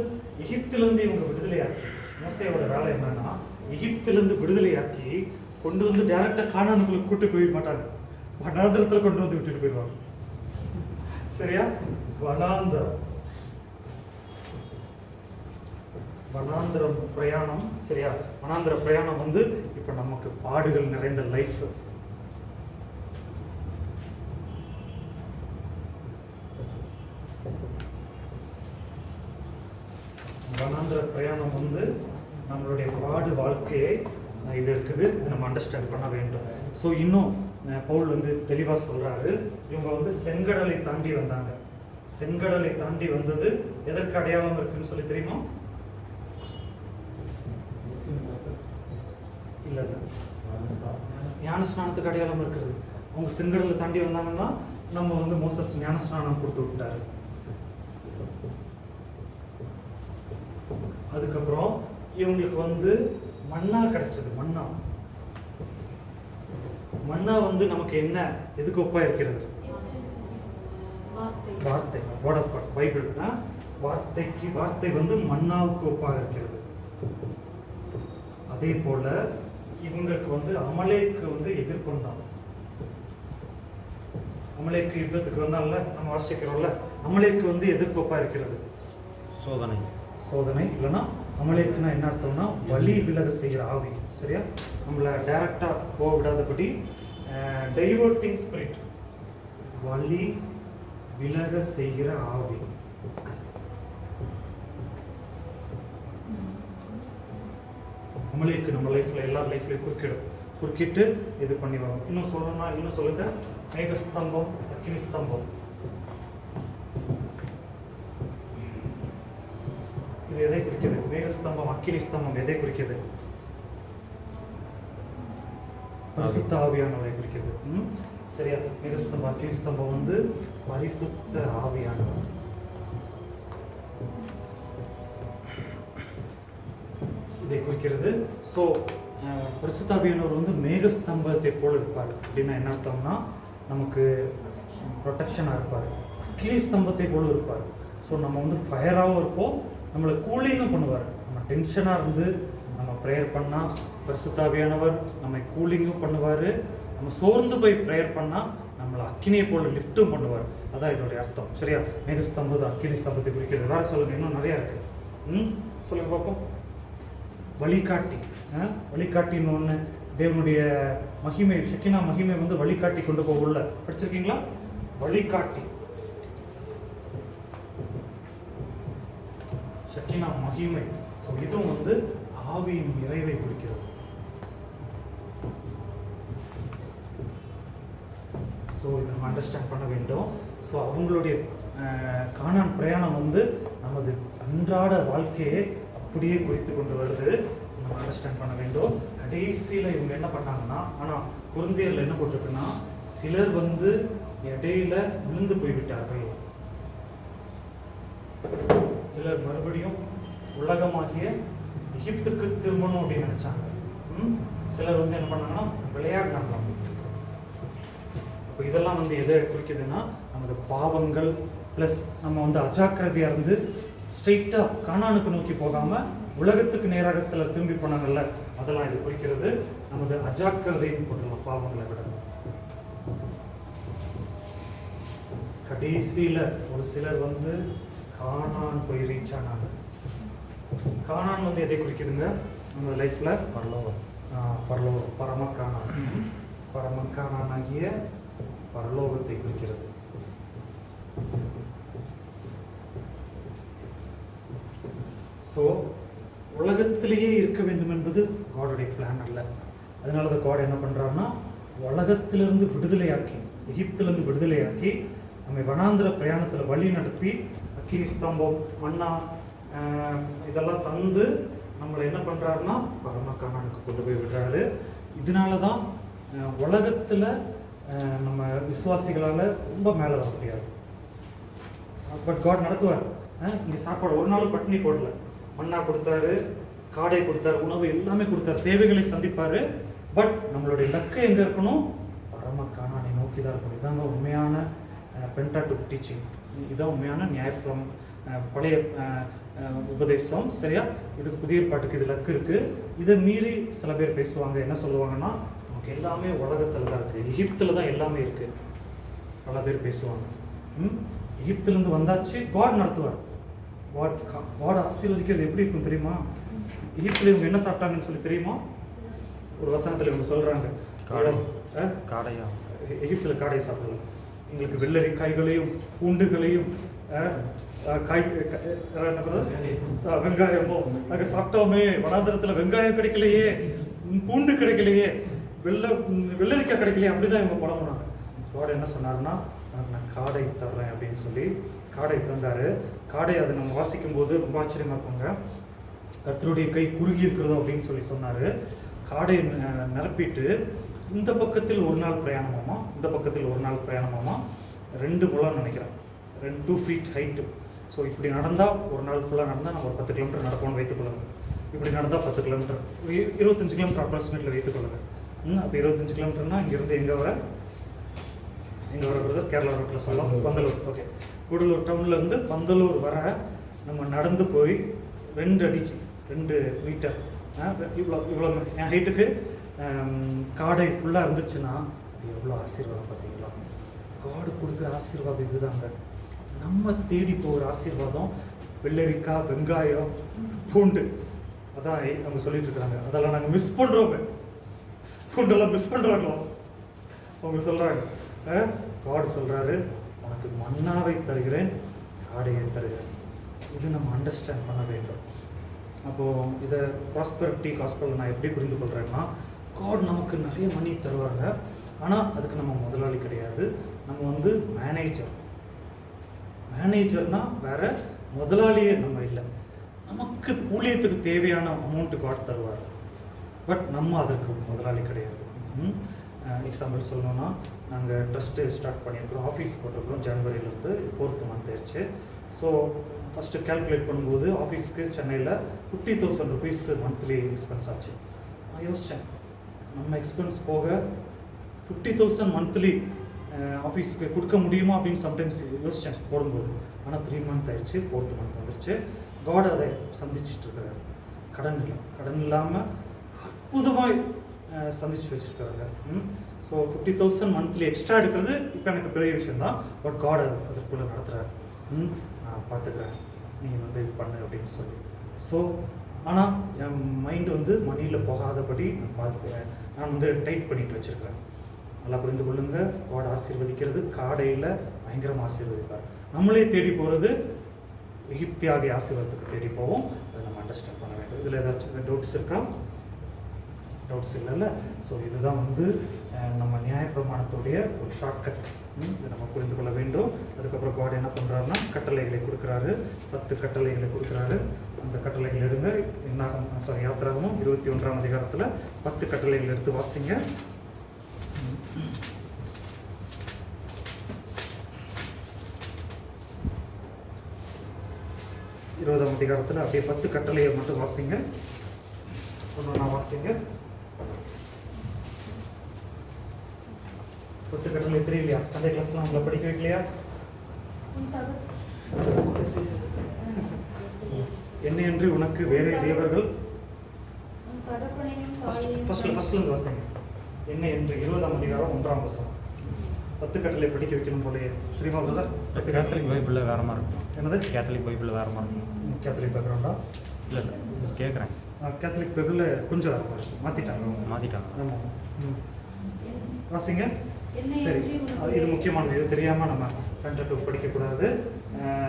எகிப்திலேருந்து இவங்க விடுதலையாக்கி, மோசையோட வேலை என்னன்னா எகிப்திலேருந்து விடுதலையாக்கி கொண்டு வந்து டேரெக்டாக கானானுக்குள்ள கூட்டு போய் மாட்டாங்க. வனாந்திரத்தில் கொண்டு வந்து விட்டுட்டு போயிடுவாங்க. சரியா? வனாந்திரம், வனாந்திரம் பிரயாணம். சரியா? வனாந்திர பிரயாணம் வந்து இப்ப நமக்கு பாடுகள் நிறைந்த லைஃப். வனாந்திர பிரயாணம் வந்து நம்மளுடைய பாடு வாழ்க்கையை இது இருக்குது, இது நம்ம அண்டர்ஸ்டாண்ட் பண்ண வேண்டும். ஸோ இன்னும் பவுல் வந்து தெளிவாக சொல்றாரு, இவங்க வந்து செங்கடலை தாண்டி வந்தாங்க. செங்கடலை தாண்டி வந்தது எதற்கு அடையாளம் இருக்குன்னு சொல்லி தெரியுமா? இல்ல ஞானஸ்நானத்துக்கு அடையாளம் இருக்குது. அவங்க செங்கடலை தாண்டி வந்தாங்கன்னா நம்ம வந்து மோசஸ் ஞானஸ்நானம் கொடுத்து விட்டாரு. அதுக்கப்புறம் இவங்களுக்கு வந்து மன்னா கிடைச்சது. மன்னா வந்து நமக்கு என்ன எதுக்கு ஒப்பா இருக்கிறது? வார்த்தை, வேர்ட் ஆஃப் காட், பைபிள். வார்த்தை வந்து மன்னாவுக்கு ஒப்பாக இருக்கிறது. அதே போல இவங்களுக்கு வந்து அமலேக்கு வந்து எதிர்கொண்டான். அமலேக்கு யுத்தத்துக்கு வந்தால நம்ம வாசிக்கிறோம்ல, அமலேக்கு வந்து எதிர்கொப்பா இருக்கிறது சோதனை. இல்லைன்னா அமலேக்குன்னா என்ன அர்த்தம்னா வலி விலக செய்கிற ஆவி. சரியா? நம்மளை டைரக்டா போக விடாதபடி டைவர்ட்டிங் ஸ்பிரிட், வலி விலக செய்கிற ஆவி. அமலேக்கு நம்ம லைஃப்ல எல்லார் லைஃப்லயும் குறுக்கிட்டு இது பண்ணி வரும். இன்னும் சொல்லுங்க, மேகஸ்தம்பம், அக்கினி ஸ்தம்பம். இது எதை குறிக்கிறது? மேகஸ்தம்பம், அக்கினி ஸ்தம்பம் எதை குறிக்கிறது? பரிசுத்த ஆவியானவரை குறிக்கிறது. சரியா? மேகஸ்தம்பம், அக்கினி ஸ்தம்பம் வந்து பரிசுத்த ஆவியானவர். இதை குறிக்கிறது. ஸோ பரிசுத்த ஆவியானவர் வந்து மேகஸ்தம்பத்தை போல இருப்பார். அப்படின்னா என்ன அர்த்தம்னா நமக்கு ப்ரொடெக்ஷனாக இருப்பார். அக்கினி ஸ்தம்பத்தை போல இருப்பார். ஸோ நம்ம வந்து ஃபயராகவும் இருப்போம், நம்மளை கூலிங்கும் பண்ணுவார். நம்ம டென்ஷனாக இருந்து நம்ம ப்ரேயர் பண்ணால் பரிசுத்த ஆவியானவர் நம்மை கூலிங்கும் பண்ணுவார். நம்ம சோர்ந்து போய் ப்ரேயர் பண்ணால் நம்மளை அக்கினியை போல லிஃப்ட்டும் பண்ணுவார். அதான் இதோடைய அர்த்தம். சரியா? மேகஸ்தம்பம் அக்கினி ஸ்தம்பத்தை குறிக்கிறது. வேறு சொல்லுங்க, இன்னும் நிறையா இருக்குது. சொல்லுங்க பார்ப்போம். வழிகாட்டின்னு ஒன்று, தேவனுடைய மகிமை, ஷெக்கினா மகிமை வந்து வழிகாட்டி கொண்டு போகல. படிச்சிருக்கீங்களா? வழிகாட்டி, ஷெக்கினா மகிமை. ஸோ இதுவும் வந்து ஆவியின் நிறைவை குறிக்கிறது. ஸோ இதை நம்ம அண்டர்ஸ்டாண்ட் பண்ண வேண்டும். ஸோ அவங்களுடைய கானான் பிரயாணம் வந்து நமது அன்றாட வாழ்க்கையை அப்படியே குறித்து கொண்டு வருது. நம்ம அண்டர்ஸ்டாண்ட் பண்ண வேண்டும். கடைசியில் இவங்க என்ன பண்ணாங்கன்னா, ஆனால் குருந்தியரில் என்ன போட்டிருக்குன்னா, சிலர் வந்து இடையில விழுந்து போய்விட்டார்கள். சிலர் மறுபடியும் உலகமாகிய எகிப்துக்கு திரும்பணும் அப்படின்னு நினைச்சாங்க. சிலர் வந்து என்ன பண்ணாங்கன்னா விளையாடினாங்க. இப்போ இதெல்லாம் வந்து எதை குறிக்குதுன்னா, நமது பாவங்கள் ப்ளஸ் நம்ம வந்து அஜாக்கிரதையாக இருந்து ஸ்ட்ரெயிட்டாக கானானுக்கு நோக்கி போகாமல் உலகத்துக்கு நேராக சிலர் திரும்பி போனாங்கல்ல, அதெல்லாம் இது குறிக்கிறது. நமது அஜாக்கிரதைன்னு போட்டுடலாம், பாவங்களை விட. கடைசியில் ஒரு சிலர் வந்து கானான் போய் ரீச் ஆனாங்க. கானான் வந்து எதை குறிக்குதுங்க? நம்ம லைஃப்பில் பரலோகம், பரமக்கானான் ஆகிய பரலோகத்தை குறிக்கிறது. ஸோ உலகத்திலேயே இருக்க வேண்டும் என்பது காடோடைய பிளான் அல்ல. அதனால தான் காட் என்ன பண்ணுறாருன்னா, உலகத்திலிருந்து விடுதலையாக்கி, எகிப்திலிருந்து விடுதலையாக்கி நம்மை வனாந்திர பிரயாணத்தில் வழி நடத்தி அக்கினி ஸ்தம்பம், மன்னா இதெல்லாம் தந்து நம்மளை என்ன பண்ணுறாருன்னா பரமக்கானானுக்கு கொண்டு போய் விடுறாரு. இதனால தான் உலகத்தில் நம்ம விசுவாசிகளால் ரொம்ப மேலே வர முடியாது. பட் காட் நடத்துவார். இங்கே சாப்பாடு ஒரு நாள் பட்டினி போடல, மண்ணா கொடுத்தாரு, காடை கொடுத்தாரு, உணவு எல்லாமே கொடுத்தாரு, தேவைகளை சந்திப்பார். பட் நம்மளுடைய லக்கு எங்கே இருக்கணும்? பரமக்கானானை நோக்கி தான் இருக்கணும். இதாங்க உண்மையான பென்டாடிக் டீச்சிங். இதுதான் உண்மையான நியாயப்பிரம் பழைய உபதேசம். சரியா? இதுக்கு புதிய பாட்டுக்கு இது லக்கு இருக்குது. இதை மீறி சில பேர் பேசுவாங்க. என்ன சொல்லுவாங்கன்னா, நமக்கு எல்லாமே உலகத்தில் தான் இருக்குது. எகிப்தில் தான் எல்லாமே இருக்குது. பல பேர் பேசுவாங்க. எகிப்திலேருந்து வந்தாச்சு, காட் நடத்துவார். காட் ஆசீர்வதிக்கிறது எப்படி இருக்கும் தெரியுமா? எகிப்தில் இவங்க என்ன சாப்பிட்டாங்கன்னு சொல்லி தெரியுமா? ஒரு வசனத்தில் இவங்க சொல்கிறாங்க, காடையா எகிப்தில் காடை சாப்பிடலாம். எங்களுக்கு வெள்ளரிக்காய்களையும் பூண்டுகளையும் வெங்காயமோ அங்கே சாப்பிட்டோமே, வனாந்தரத்தில் வெங்காயம் கிடைக்கலையே, பூண்டு கிடைக்கலையே, வெள்ளரிக்காய் கிடைக்கலையே, அப்படிதான் இவங்க புலம்புனாங்க. காட் என்ன சொன்னாருன்னா, நான் காடை தர்றேன் அப்படின்னு சொல்லி காடை தந்தாரு. காடை அதை நம்ம வாசிக்கும் போது ரொம்ப ஆச்சரியமா இருப்பாங்க. கர்த்தருடைய கை குறுகி இருக்கிறதோ அப்படின்னு சொல்லி சொன்னாரு. காடை நிரப்பிட்டு இந்த பக்கத்தில் ஒரு நாள் பிரயாணமாமா, இந்த பக்கத்தில் ஒரு நாள் பிரயாணமாமா, 2 முழம் நினைக்கிறேன், 2 ஃபீட் ஹைட்டு. ஸோ இப்படி நடந்தால் ஒரு நாள் ஃபுல்லாக நடந்தால் நம்ம ஒரு 10 கிலோமீட்டர் நடப்போம்னு வைத்துக்கொள்ளுங்க. இப்படி நடந்தால் 10 கிலோமீட்டர், 25 கிலோமீட்டர் அப்ராக்சிமேட்டில் வைத்துக்கொள்ளுங்க. அப்போ 25 கிலோமீட்டர்னா இங்கேருந்து எங்கே வர பிரதர்? கேரளா ரோட்டில் சொல்லலாம், பந்தலூர். ஓகே, கூடலூர் டவுன்லேருந்து பந்தலூர் வர நம்ம நடந்து போய் 2 அடிக்கு 2 மீட்டர், இவ்வளோ என் ஹைட்டுக்கு காடை ஃபுல்லாக இருந்துச்சுன்னா அது எவ்வளோ ஆசீர்வாதம் பார்த்தீங்களா? காடு கொடுக்குற ஆசீர்வாதம் இதுதாங்க. நம்ம தேடி போகிற ஆசீர்வாதம் வெள்ளரிக்காய், வெங்காயம், பூண்டு, அதான் அவங்க சொல்லிட்டு இருக்கிறாங்க. அதெல்லாம் நாங்கள் மிஸ் பண்ணுறோங்க. பூண்டெல்லாம் மிஸ் பண்ணுறாங்களோ அவங்க சொல்கிறாங்க. காடு சொல்கிறாரு, உனக்கு மன்னாவை தருகிறேன், காடையை தருகிறேன். இது நம்ம அண்டர்ஸ்டாண்ட் பண்ண வேண்டும். அப்போது இதை ப்ராஸ்பரிட்டி காஸ்பல் நான் எப்படி புரிந்து கொள்கிறேன்னா, காட் நமக்கு நிறைய மணி தருவாங்க, ஆனால் அதுக்கு நம்ம முதலாளி கிடையாது. நம்ம மேனேஜர்னா வேற, முதலாளியே நம்ம இல்லை. நமக்கு ஊழியத்துக்கு தேவையான அமௌண்ட்டு காட் தருவார், பட் நம்ம அதற்கு முதலாளி கிடையாது. எக்ஸாம்பிள் சொல்லணும்னா, நாங்கள் ட்ரஸ்ட்டு ஸ்டார்ட் பண்ணியிருக்கிறோம், ஆஃபீஸ் போட்டிருக்கிறோம். ஜனவரியிலேருந்து 4th மந்த் ஆயிடுச்சு. ஸோ ஃபஸ்ட்டு கேல்குலேட் பண்ணும்போது ஆஃபீஸ்க்கு சென்னையில் 50,000 rupees மந்த்லி எக்ஸ்பென்ஸ் ஆச்சு. நான் யோசித்தேன், நம்ம எக்ஸ்பென்ஸ் போக 50,000 மந்த்லி ஆஃபீஸ்க்கு கொடுக்க முடியுமா அப்படின்னு சம்டைம்ஸ் யோசித்தேன் போடும்போது. ஆனால் 3 month ஆயிடுச்சு, 4th month வந்துருச்சு. காட் அதை சந்திச்சுட்டு இருக்கிறாரு. கடன் இல்லாமல் அற்புதமாக சந்திச்சு வச்சுருக்காங்க. ஸோ 50,000 மந்த்லி எக்ஸ்ட்ரா எடுக்கிறது இப்போ எனக்கு பெரிய விஷயம் தான், பட் காட் அதற்குள்ளே நடத்துகிறார். நான் பார்த்துக்கிறேன், நீங்கள் இது பண்ணு அப்படின்னு சொல்லி. ஸோ ஆனால் என் மைண்டு மணியில் போகாதபடி நான் பார்த்துக்கிறேன். நான் டைட் பண்ணிட்டு வச்சுருக்கேன். நல்லா புரிந்து கொள்ளுங்க, காட் ஆசீர்வதிக்கிறது காடையில் பயங்கரமாக ஆசீர்வதிப்பார். நம்மளே தேடி போகிறது எகிப்தியாகிய ஆசீர்வாதத்துக்கு தேடி போவோம். அதை நம்ம அண்டர்ஸ்டாண்ட் பண்ண வேண்டும். இதில் ஏதாச்சும் டவுட்ஸ் இருக்கா? டவுட்ஸ் இல்லைல்ல. ஸோ இதுதான் நம்ம நியாயப்பிரமாணத்துடைய ஒரு ஷார்ட்கட். இதை நம்ம புரிந்து கொள்ள வேண்டும். அதுக்கப்புறம் காட் என்ன பண்ணுறாருன்னா, கட்டளைகளை கொடுக்குறாரு. 10 கட்டளைகளை கொடுக்குறாரு. அந்த கட்டளைகள் எடுங்க. யாத்திராகமம் 21ஆம் அதிகாரத்தில் 10 கட்டளைகள் எடுத்து வாசிங்க. இருபதாம் அதிகாரத்தில் அப்படியே 10 கட்டளையை மட்டும் வாசிங்க. ஒன்று வாசிங்க. 10 கட்டளை தெரியலையா? சண்டே கிளாஸ்லாம் உங்களை படிக்க வைக்கலையா? என்னையன்றி உனக்கு வேறே தேவர்கள். ஃபர்ஸ்ட்லேருந்து வாசிங்க. என்னையன்றி 20ஆம் அதிகாரம் 1ஆம் வசனம். 10 கட்டளை படிக்க வைக்கணும் போலயே. சரிமா பிரதர்? கேத்தலிக் பைபிளில் வேற மாதிரி இருக்கும். என்னது? கேத்தலிக் பைபிளில் வேற மாதிரி இருக்கும். கேத்தலிக் பேக்ரவுண்டா? இல்லை கேட்குறேன். கேத்தலிக் பைபிளில் கொஞ்சம் வேறு மாதிரி மாற்றிட்டாங்க. ஆமாம். வாசிங்க. சரி, இது முக்கியமானது. இது தெரியாமல் நம்ம பென்டெக்ட் படிக்கக்கூடாது.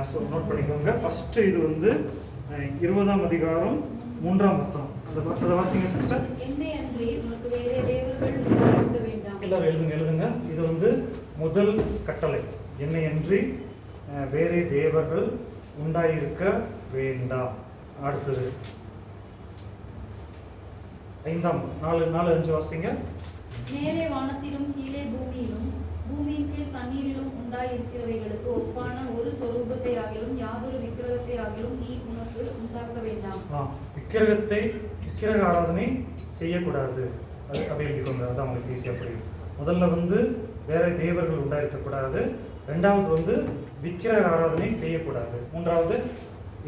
ஸோ நோட் பண்ணிக்கோங்க. ஃபஸ்ட்டு இது 20ஆம் அதிகாரம் 3ஆம் வசனம். அதை வாசிங்க சிஸ்டர். எல்லாரும் எழுதுங்க. இது முதல் கட்டளை, என்னையன்றி வேறே தேவர்கள் உண்டாயிருக்க வேண்டாம். அடுத்தது 4-5 வாசிங்க. மேலே வானத்திலும் கீழே பூமியிலும் பூமியின் கீழ் தண்ணீரிலும் உண்டாயிருக்கிறவைகளுக்கு ஒப்பான ஒரு சொரூபத்தை ஆகிலும் யாதொரு விக்கிரகத்தை ஆகிலும் நீ உனக்கு உண்டாக்க வேண்டாம். விக்கிரக ஆராதனை செய்யக்கூடாது. அது அப்படி எழுதிக்கோங்க. அதான் உங்களுக்கு ஈஸியாக புரியும். முதல்ல வேற தேவர்கள் உண்டாயிருக்கக்கூடாது. 2வது விக்கிரக ஆராதனை செய்யக்கூடாது. 3வது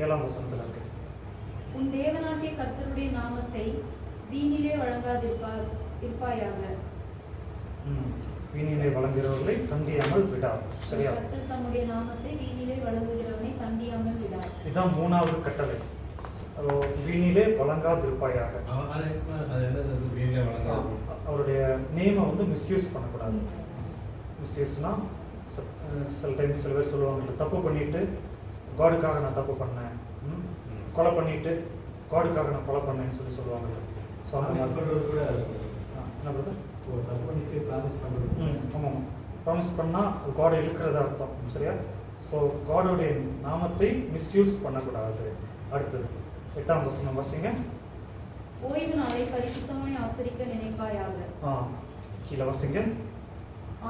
7ஆம் வசனத்தில் இருக்கு. உன் தேவனாகிய கர்த்தருடைய நாமத்தை வீணிலே வழங்காதிருப்பாயாக. வீணிலே வழங்குகிறவர்களை தண்டியாமல் விடார். சரியா? கர்த்தர் தம்முடைய நாமத்தை வீணிலே வழங்குகிறவனை தண்டியாமல் விடார். இதுதான் 3வது கட்டளை. வீணிலே வழங்காதிருப்பாயாக. அது என்னது வீணிலே வழங்காது? அவருடைய நேமை வந்து மிஸ்யூஸ் பண்ணக்கூடாது. மிஸ்யூஸ்னா சில டைம் சில பேர் சொல்லுவாங்க, தப்பு பண்ணிட்டு காடுக்காக நான் தப்பு பண்ணேன், கொலை பண்ணிட்டு காடுக்காக நான் கொலை பண்ணேன்னு சொல்லுவாங்க. ஸோ அந்த மாதிரி கூட என்ன பண்ணுறது? தப்பு பண்ணிட்டு ப்ராமிஸ் பண்ணுறது. ஆமாம், ப்ராமிஸ் பண்ணால் காடை இழுக்கிறது அர்த்தம். சரியா? ஸோ காடோடைய நாமத்தை மிஸ்யூஸ் பண்ணக்கூடாது. அடுத்தது 8ஆம் வசனம் வாசிங்க. ஓய்வு நாளை பரிசுத்தமாய் ஆசரிக்க நினைப்பாயாக. கீழே வாசிங்க.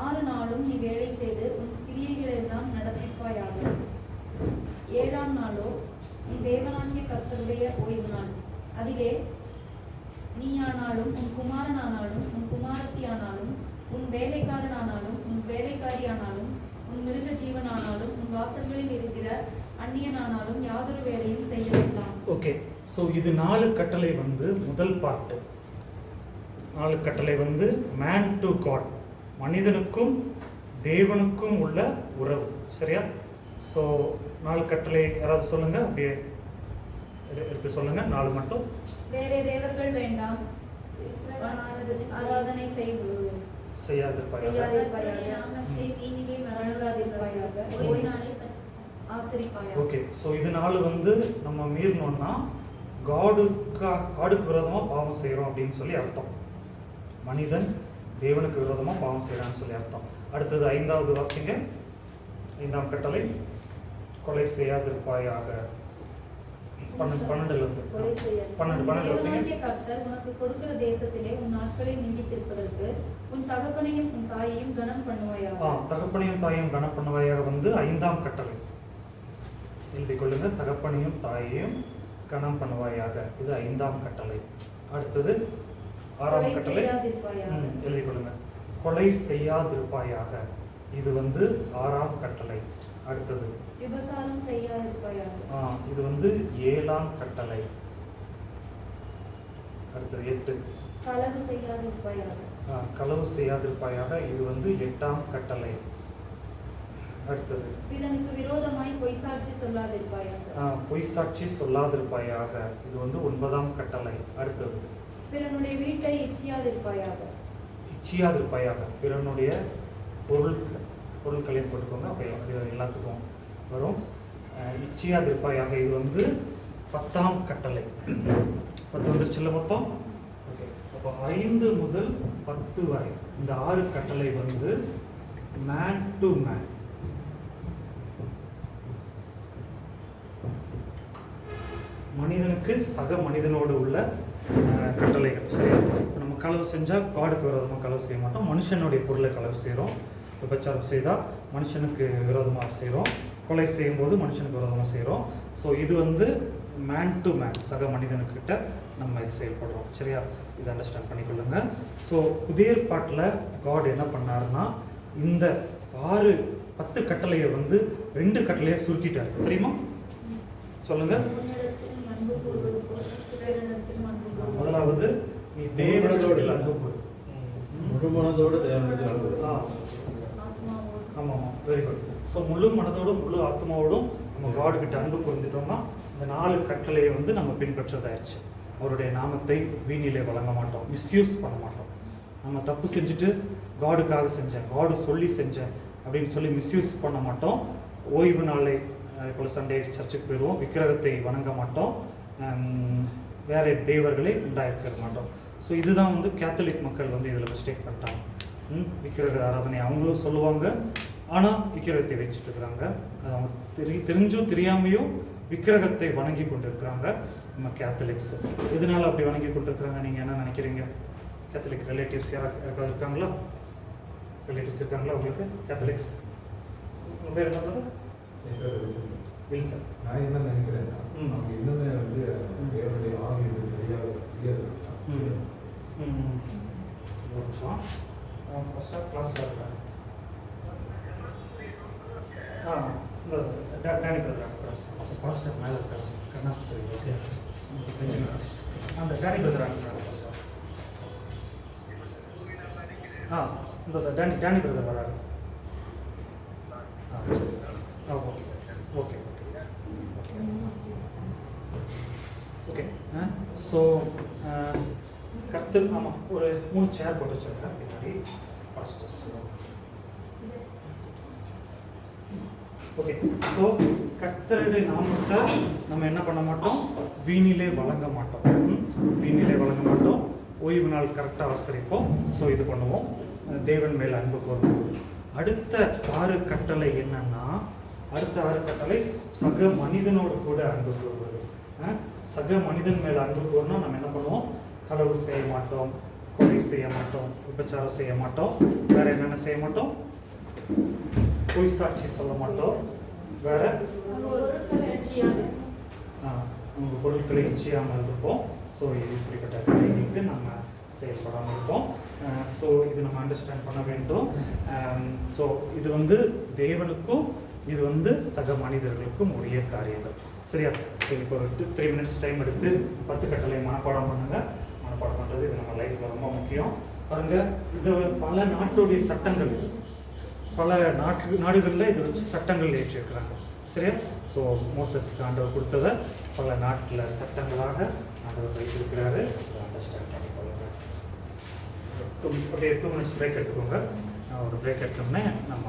6 நாளும் நீ வேலை செய்து உன் கிரியைகள் எல்லாம் நடப்பிப்பாயாக. 7ஆம் நாளோ உன் தேவனாகிய கர்த்தருடைய ஓய்வு நாள். அதிலே நீயானாலும் உன் குமாரனானாலும் உன் குமாரத்தியானாலும் உன் வேலைக்காரனானாலும் உன் வேலைக்காரியானாலும் உன் மிருக ஜீவனானாலும் உன் வாசல்களில் இருக்கிற அந்நியனானாலும் யாதொரு வேலையும் செய்ய வேண்டாம். ஓகே, ஸோ இது 4 கட்டளை வந்து முதல் பார்ட்டு. 4 கட்டளை வந்து மேன் டு காட், மனிதனுக்கும் தேவனுக்கும் உள்ள உறவு. சரியா? ஸோ 4 கட்டளை யாராவது சொல்லுங்க, அப்படியே எடுத்து சொல்லுங்க. 4 மட்டும். வேறே தேவர்கள் வேண்டாம், ஆராதனை செய்யாதிருப்பாயாக, ஆசரிப்பாயாக. ஓகே, ஸோ இது 4 வந்து நம்ம மீறினோம்னா காடுக்கு விரோதமாக பாவம் செய்கிறோம் அப்படின்னு சொல்லி அர்த்தம். மனிதன் தேவனுக்கு விரோதமாக பாவம் செய்கிறான்னு சொல்லி அர்த்தம். அடுத்தது 5வது வாசிங்க. 5ஆம் கட்டளை கொலை செய்யாதிருப்பாயாக. 12 வாசிங்க. கர்த்தர் உனக்கு கொடுக்கிற தேசத்திலே உன் நாட்களை நீடித்திருப்பதற்கு உன் தகப்பனையும் உன் தாயையும் கனம் பண்ணுவாயாக. தகப்பனையும் தாயையும் கனம் பண்ணுவாயாக வந்து 5ஆம் கட்டளை. எழுதி கொள்ளுங்க. தகப்பனையும் தாயையும் கனம் பண்ணுவாயாக, இது 5ஆம் கட்டளை. அடுத்தது 6ஆம் கட்டளை. எழுதி கொள்ளுங்க. கொலை செய்யாதிருப்பாயாக, இது வந்து 6ஆம் கட்டளை. அடுத்தது விபசாரம் செய்யாதிருப்பாயாக, இது வந்து 7ஆம் கட்டளை. அடுத்தது 8 களவு செய்யாதிருப்பாயாக, களவு செய்யாதிருப்பாயாக, இது வந்து 8ஆம் கட்டளை. அடுத்தது பிறனுக்கு விரோதமாய் பொய் சாட்சி சொல்லாதிருப்பாயாக, பொய் சாட்சி சொல்லாதிருப்பாயாக, இது வந்து 9ஆம் கட்டளை. அடுத்தது பிறனுடைய வீட்டை இச்சியாதிருப்பாயாக, இச்சியாதிருப்பாயாக, பிறனுடைய பொருட்களையும் போட்டுக்கோங்க, அப்போ எல்லாத்துக்கும் வரும். இச்சியாதிருப்பாயாக, இது வந்து 10ஆம் கட்டளை. 10 வந்துருச்சுல்ல மொத்தம்? ஓகே, அப்போ 5 முதல் 10 வரை இந்த 6 கட்டளை வந்து மேன் டு மேன், மனிதனுக்கு சக மனிதனோடு உள்ள கட்டளைகள். சரியா? இப்போ நம்ம களவு செஞ்சால் காடுக்கு விரோதமாக களவு செய்ய மாட்டோம், மனுஷனுடைய பொருளை களவு செய்கிறோம். விபச்சாரம் செய்தால் மனுஷனுக்கு விரோதமாக செய்கிறோம், கொலை செய்யும்போது மனுஷனுக்கு விரோதமாக செய்கிறோம். ஸோ இது வந்து மேன் டு மேன், சக மனிதனுக்கிட்ட நம்ம இது செயல்படுறோம். சரியா? இதை அண்டர்ஸ்டாண்ட் பண்ணிக்கொள்ளுங்க. ஸோ புதிய ஏற்பாட்டில் காட் என்ன பண்ணாருன்னா இந்த 10 கட்டளையை வந்து 2 கட்டளையை சுருக்கிட்டார். தெரியுமா? சொல்லுங்க. முதலாவது நீ தேவனோடு அன்பு கூறு, முழு மனதோடு தேவனிடத்தில் அன்பு கூறு. ஆமாம், வெரி குட். ஸோ முழு மனதோடும் முழு ஆத்மாவோடும் நம்ம காடுகிட்ட அன்பு புரிஞ்சிட்டோம்னா இந்த 4 கட்டளையை வந்து நம்ம பின்பற்றதாயிருச்சு. அவருடைய நாமத்தை வீணிலே வழங்க மாட்டோம், மிஸ்யூஸ் பண்ண மாட்டோம். நம்ம தப்பு செஞ்சுட்டு காடுக்காக செஞ்சேன், காடு சொல்லி செஞ்சேன் அப்படின்னு சொல்லி மிஸ்யூஸ் பண்ண மாட்டோம். ஓய்வு நாளை இப்போ சண்டே சர்ச்சுக்கு போயிடுவோம், விக்கிரகத்தை வணங்க மாட்டோம், வேற தேவர்களை உண்டாயிருக்க மாட்டோம். ஸோ இதுதான் வந்து கேத்தலிக் மக்கள் வந்து இதில் மிஸ்டேக் பண்ணிட்டாங்க. விக்கிரக ஆராதனை அவங்களும் சொல்லுவாங்க, ஆனால் விக்கிரகத்தை வச்சுட்டு இருக்கிறாங்க. அவங்க தெரிஞ்சும் தெரியாமையும் விக்கிரகத்தை வணங்கி கொண்டு இருக்கிறாங்க நம்ம கேத்தலிக்ஸ். எதனால அப்படி வணங்கி கொண்டு இருக்கிறாங்க நீங்கள் என்ன நினைக்கிறீங்க? கேத்தலிக் ரிலேட்டிவ்ஸ் யாராவது இருக்காங்களா? ரிலேட்டிவ்ஸ் இருக்காங்களா உங்களுக்கு கேத்தலிக்ஸ்? உங்கள் பேர் என்ன? வில்சன். நான் என்ன நினைக்கிறேன்னா அவங்க இன்னுமே வந்து தேவனுடைய ஆவி வந்து சரியாக புரியாது. ஒரு நிமிஷம், ஃபஸ்ட்டாக கிளாஸில் இருக்காங்க. இந்த டேனிக்கு இருக்கிறாங்க, பாஸ்டர் மேலே இருக்காங்க, கண்ணாஸ்பத்திரி அந்த டேனிக்கு இருக்கிறாங்க. இந்த டேனி டேனி பிரதர் வராரு. சரி. Okay okay okay. ஸோ கர்த்தர் ஆமாம் ஒரு 3 சேர் போட்டு வச்சுருக்கேன் பின்னாடி. ஓகே. ஸோ கர்த்தருடைய நாமத்தை நம்ம என்ன பண்ண மாட்டோம், வீணிலே வழங்க மாட்டோம். வீணிலே வழங்க மாட்டோம். ஓய்வு நாள் கரெக்டாக ஆசரிப்போம். ஸோ இது பண்ணுவோம். தேவன் மேல் அன்பு கூறணும். அடுத்த 6 கட்டளை என்னன்னா, அடுத்த 6 கட்டளை சக மனிதனோடு கூட அன்பு கூறுவது. சக மனிதன் மேல் அன்பு கூறனா நம்ம என்ன பண்ணுவோம், களவு செய்ய மாட்டோம், கொலை செய்ய மாட்டோம், விபச்சாரம் செய்ய மாட்டோம், வேற என்னென்ன செய்ய மாட்டோம், பொய் சாட்சி சொல்ல மாட்டோம், வேற உங்கள் பொருட்களை இச்சியாமல் இருப்போம். ஸோ இது இப்படிப்பட்ட காரியங்களுக்கு நம்ம செயல்படாமல் இருப்போம். ஸோ இது நம்ம அண்டர்ஸ்டாண்ட் பண்ண வேண்டும். ஸோ இது வந்து தேவனுக்கும் இது வந்து சக மனிதர்களுக்கும் உரிய காரியங்கள். சரியா? சரி, இப்போ ஒரு 3 minutes டைம் எடுத்து 10 கட்டளை மனப்பாடம் பண்ணுங்க. மனப்பாடம் பண்ணுறது இது நம்ம லைஃப்பில் ரொம்ப முக்கியம். பாருங்க, இது பல நாட்டுடைய சட்டங்கள், பல நாடுகளில் இதை வச்சு சட்டங்கள் ஏற்றிருக்கிறாங்க. சரியா? ஸோ மோசஸ்க்கு ஆண்டவர் கொடுத்ததை பல நாட்டில் சட்டங்களாக ஆண்டவர் வைத்திருக்கிறாரு. அண்டர்ஸ்டாண்ட் பண்ணிக்கொள்ளுங்க. அப்படியே 2 minutes பிரேக் எடுத்துக்கோங்க. ஒரு பிரேக் எடுத்தோம்னே நம்ம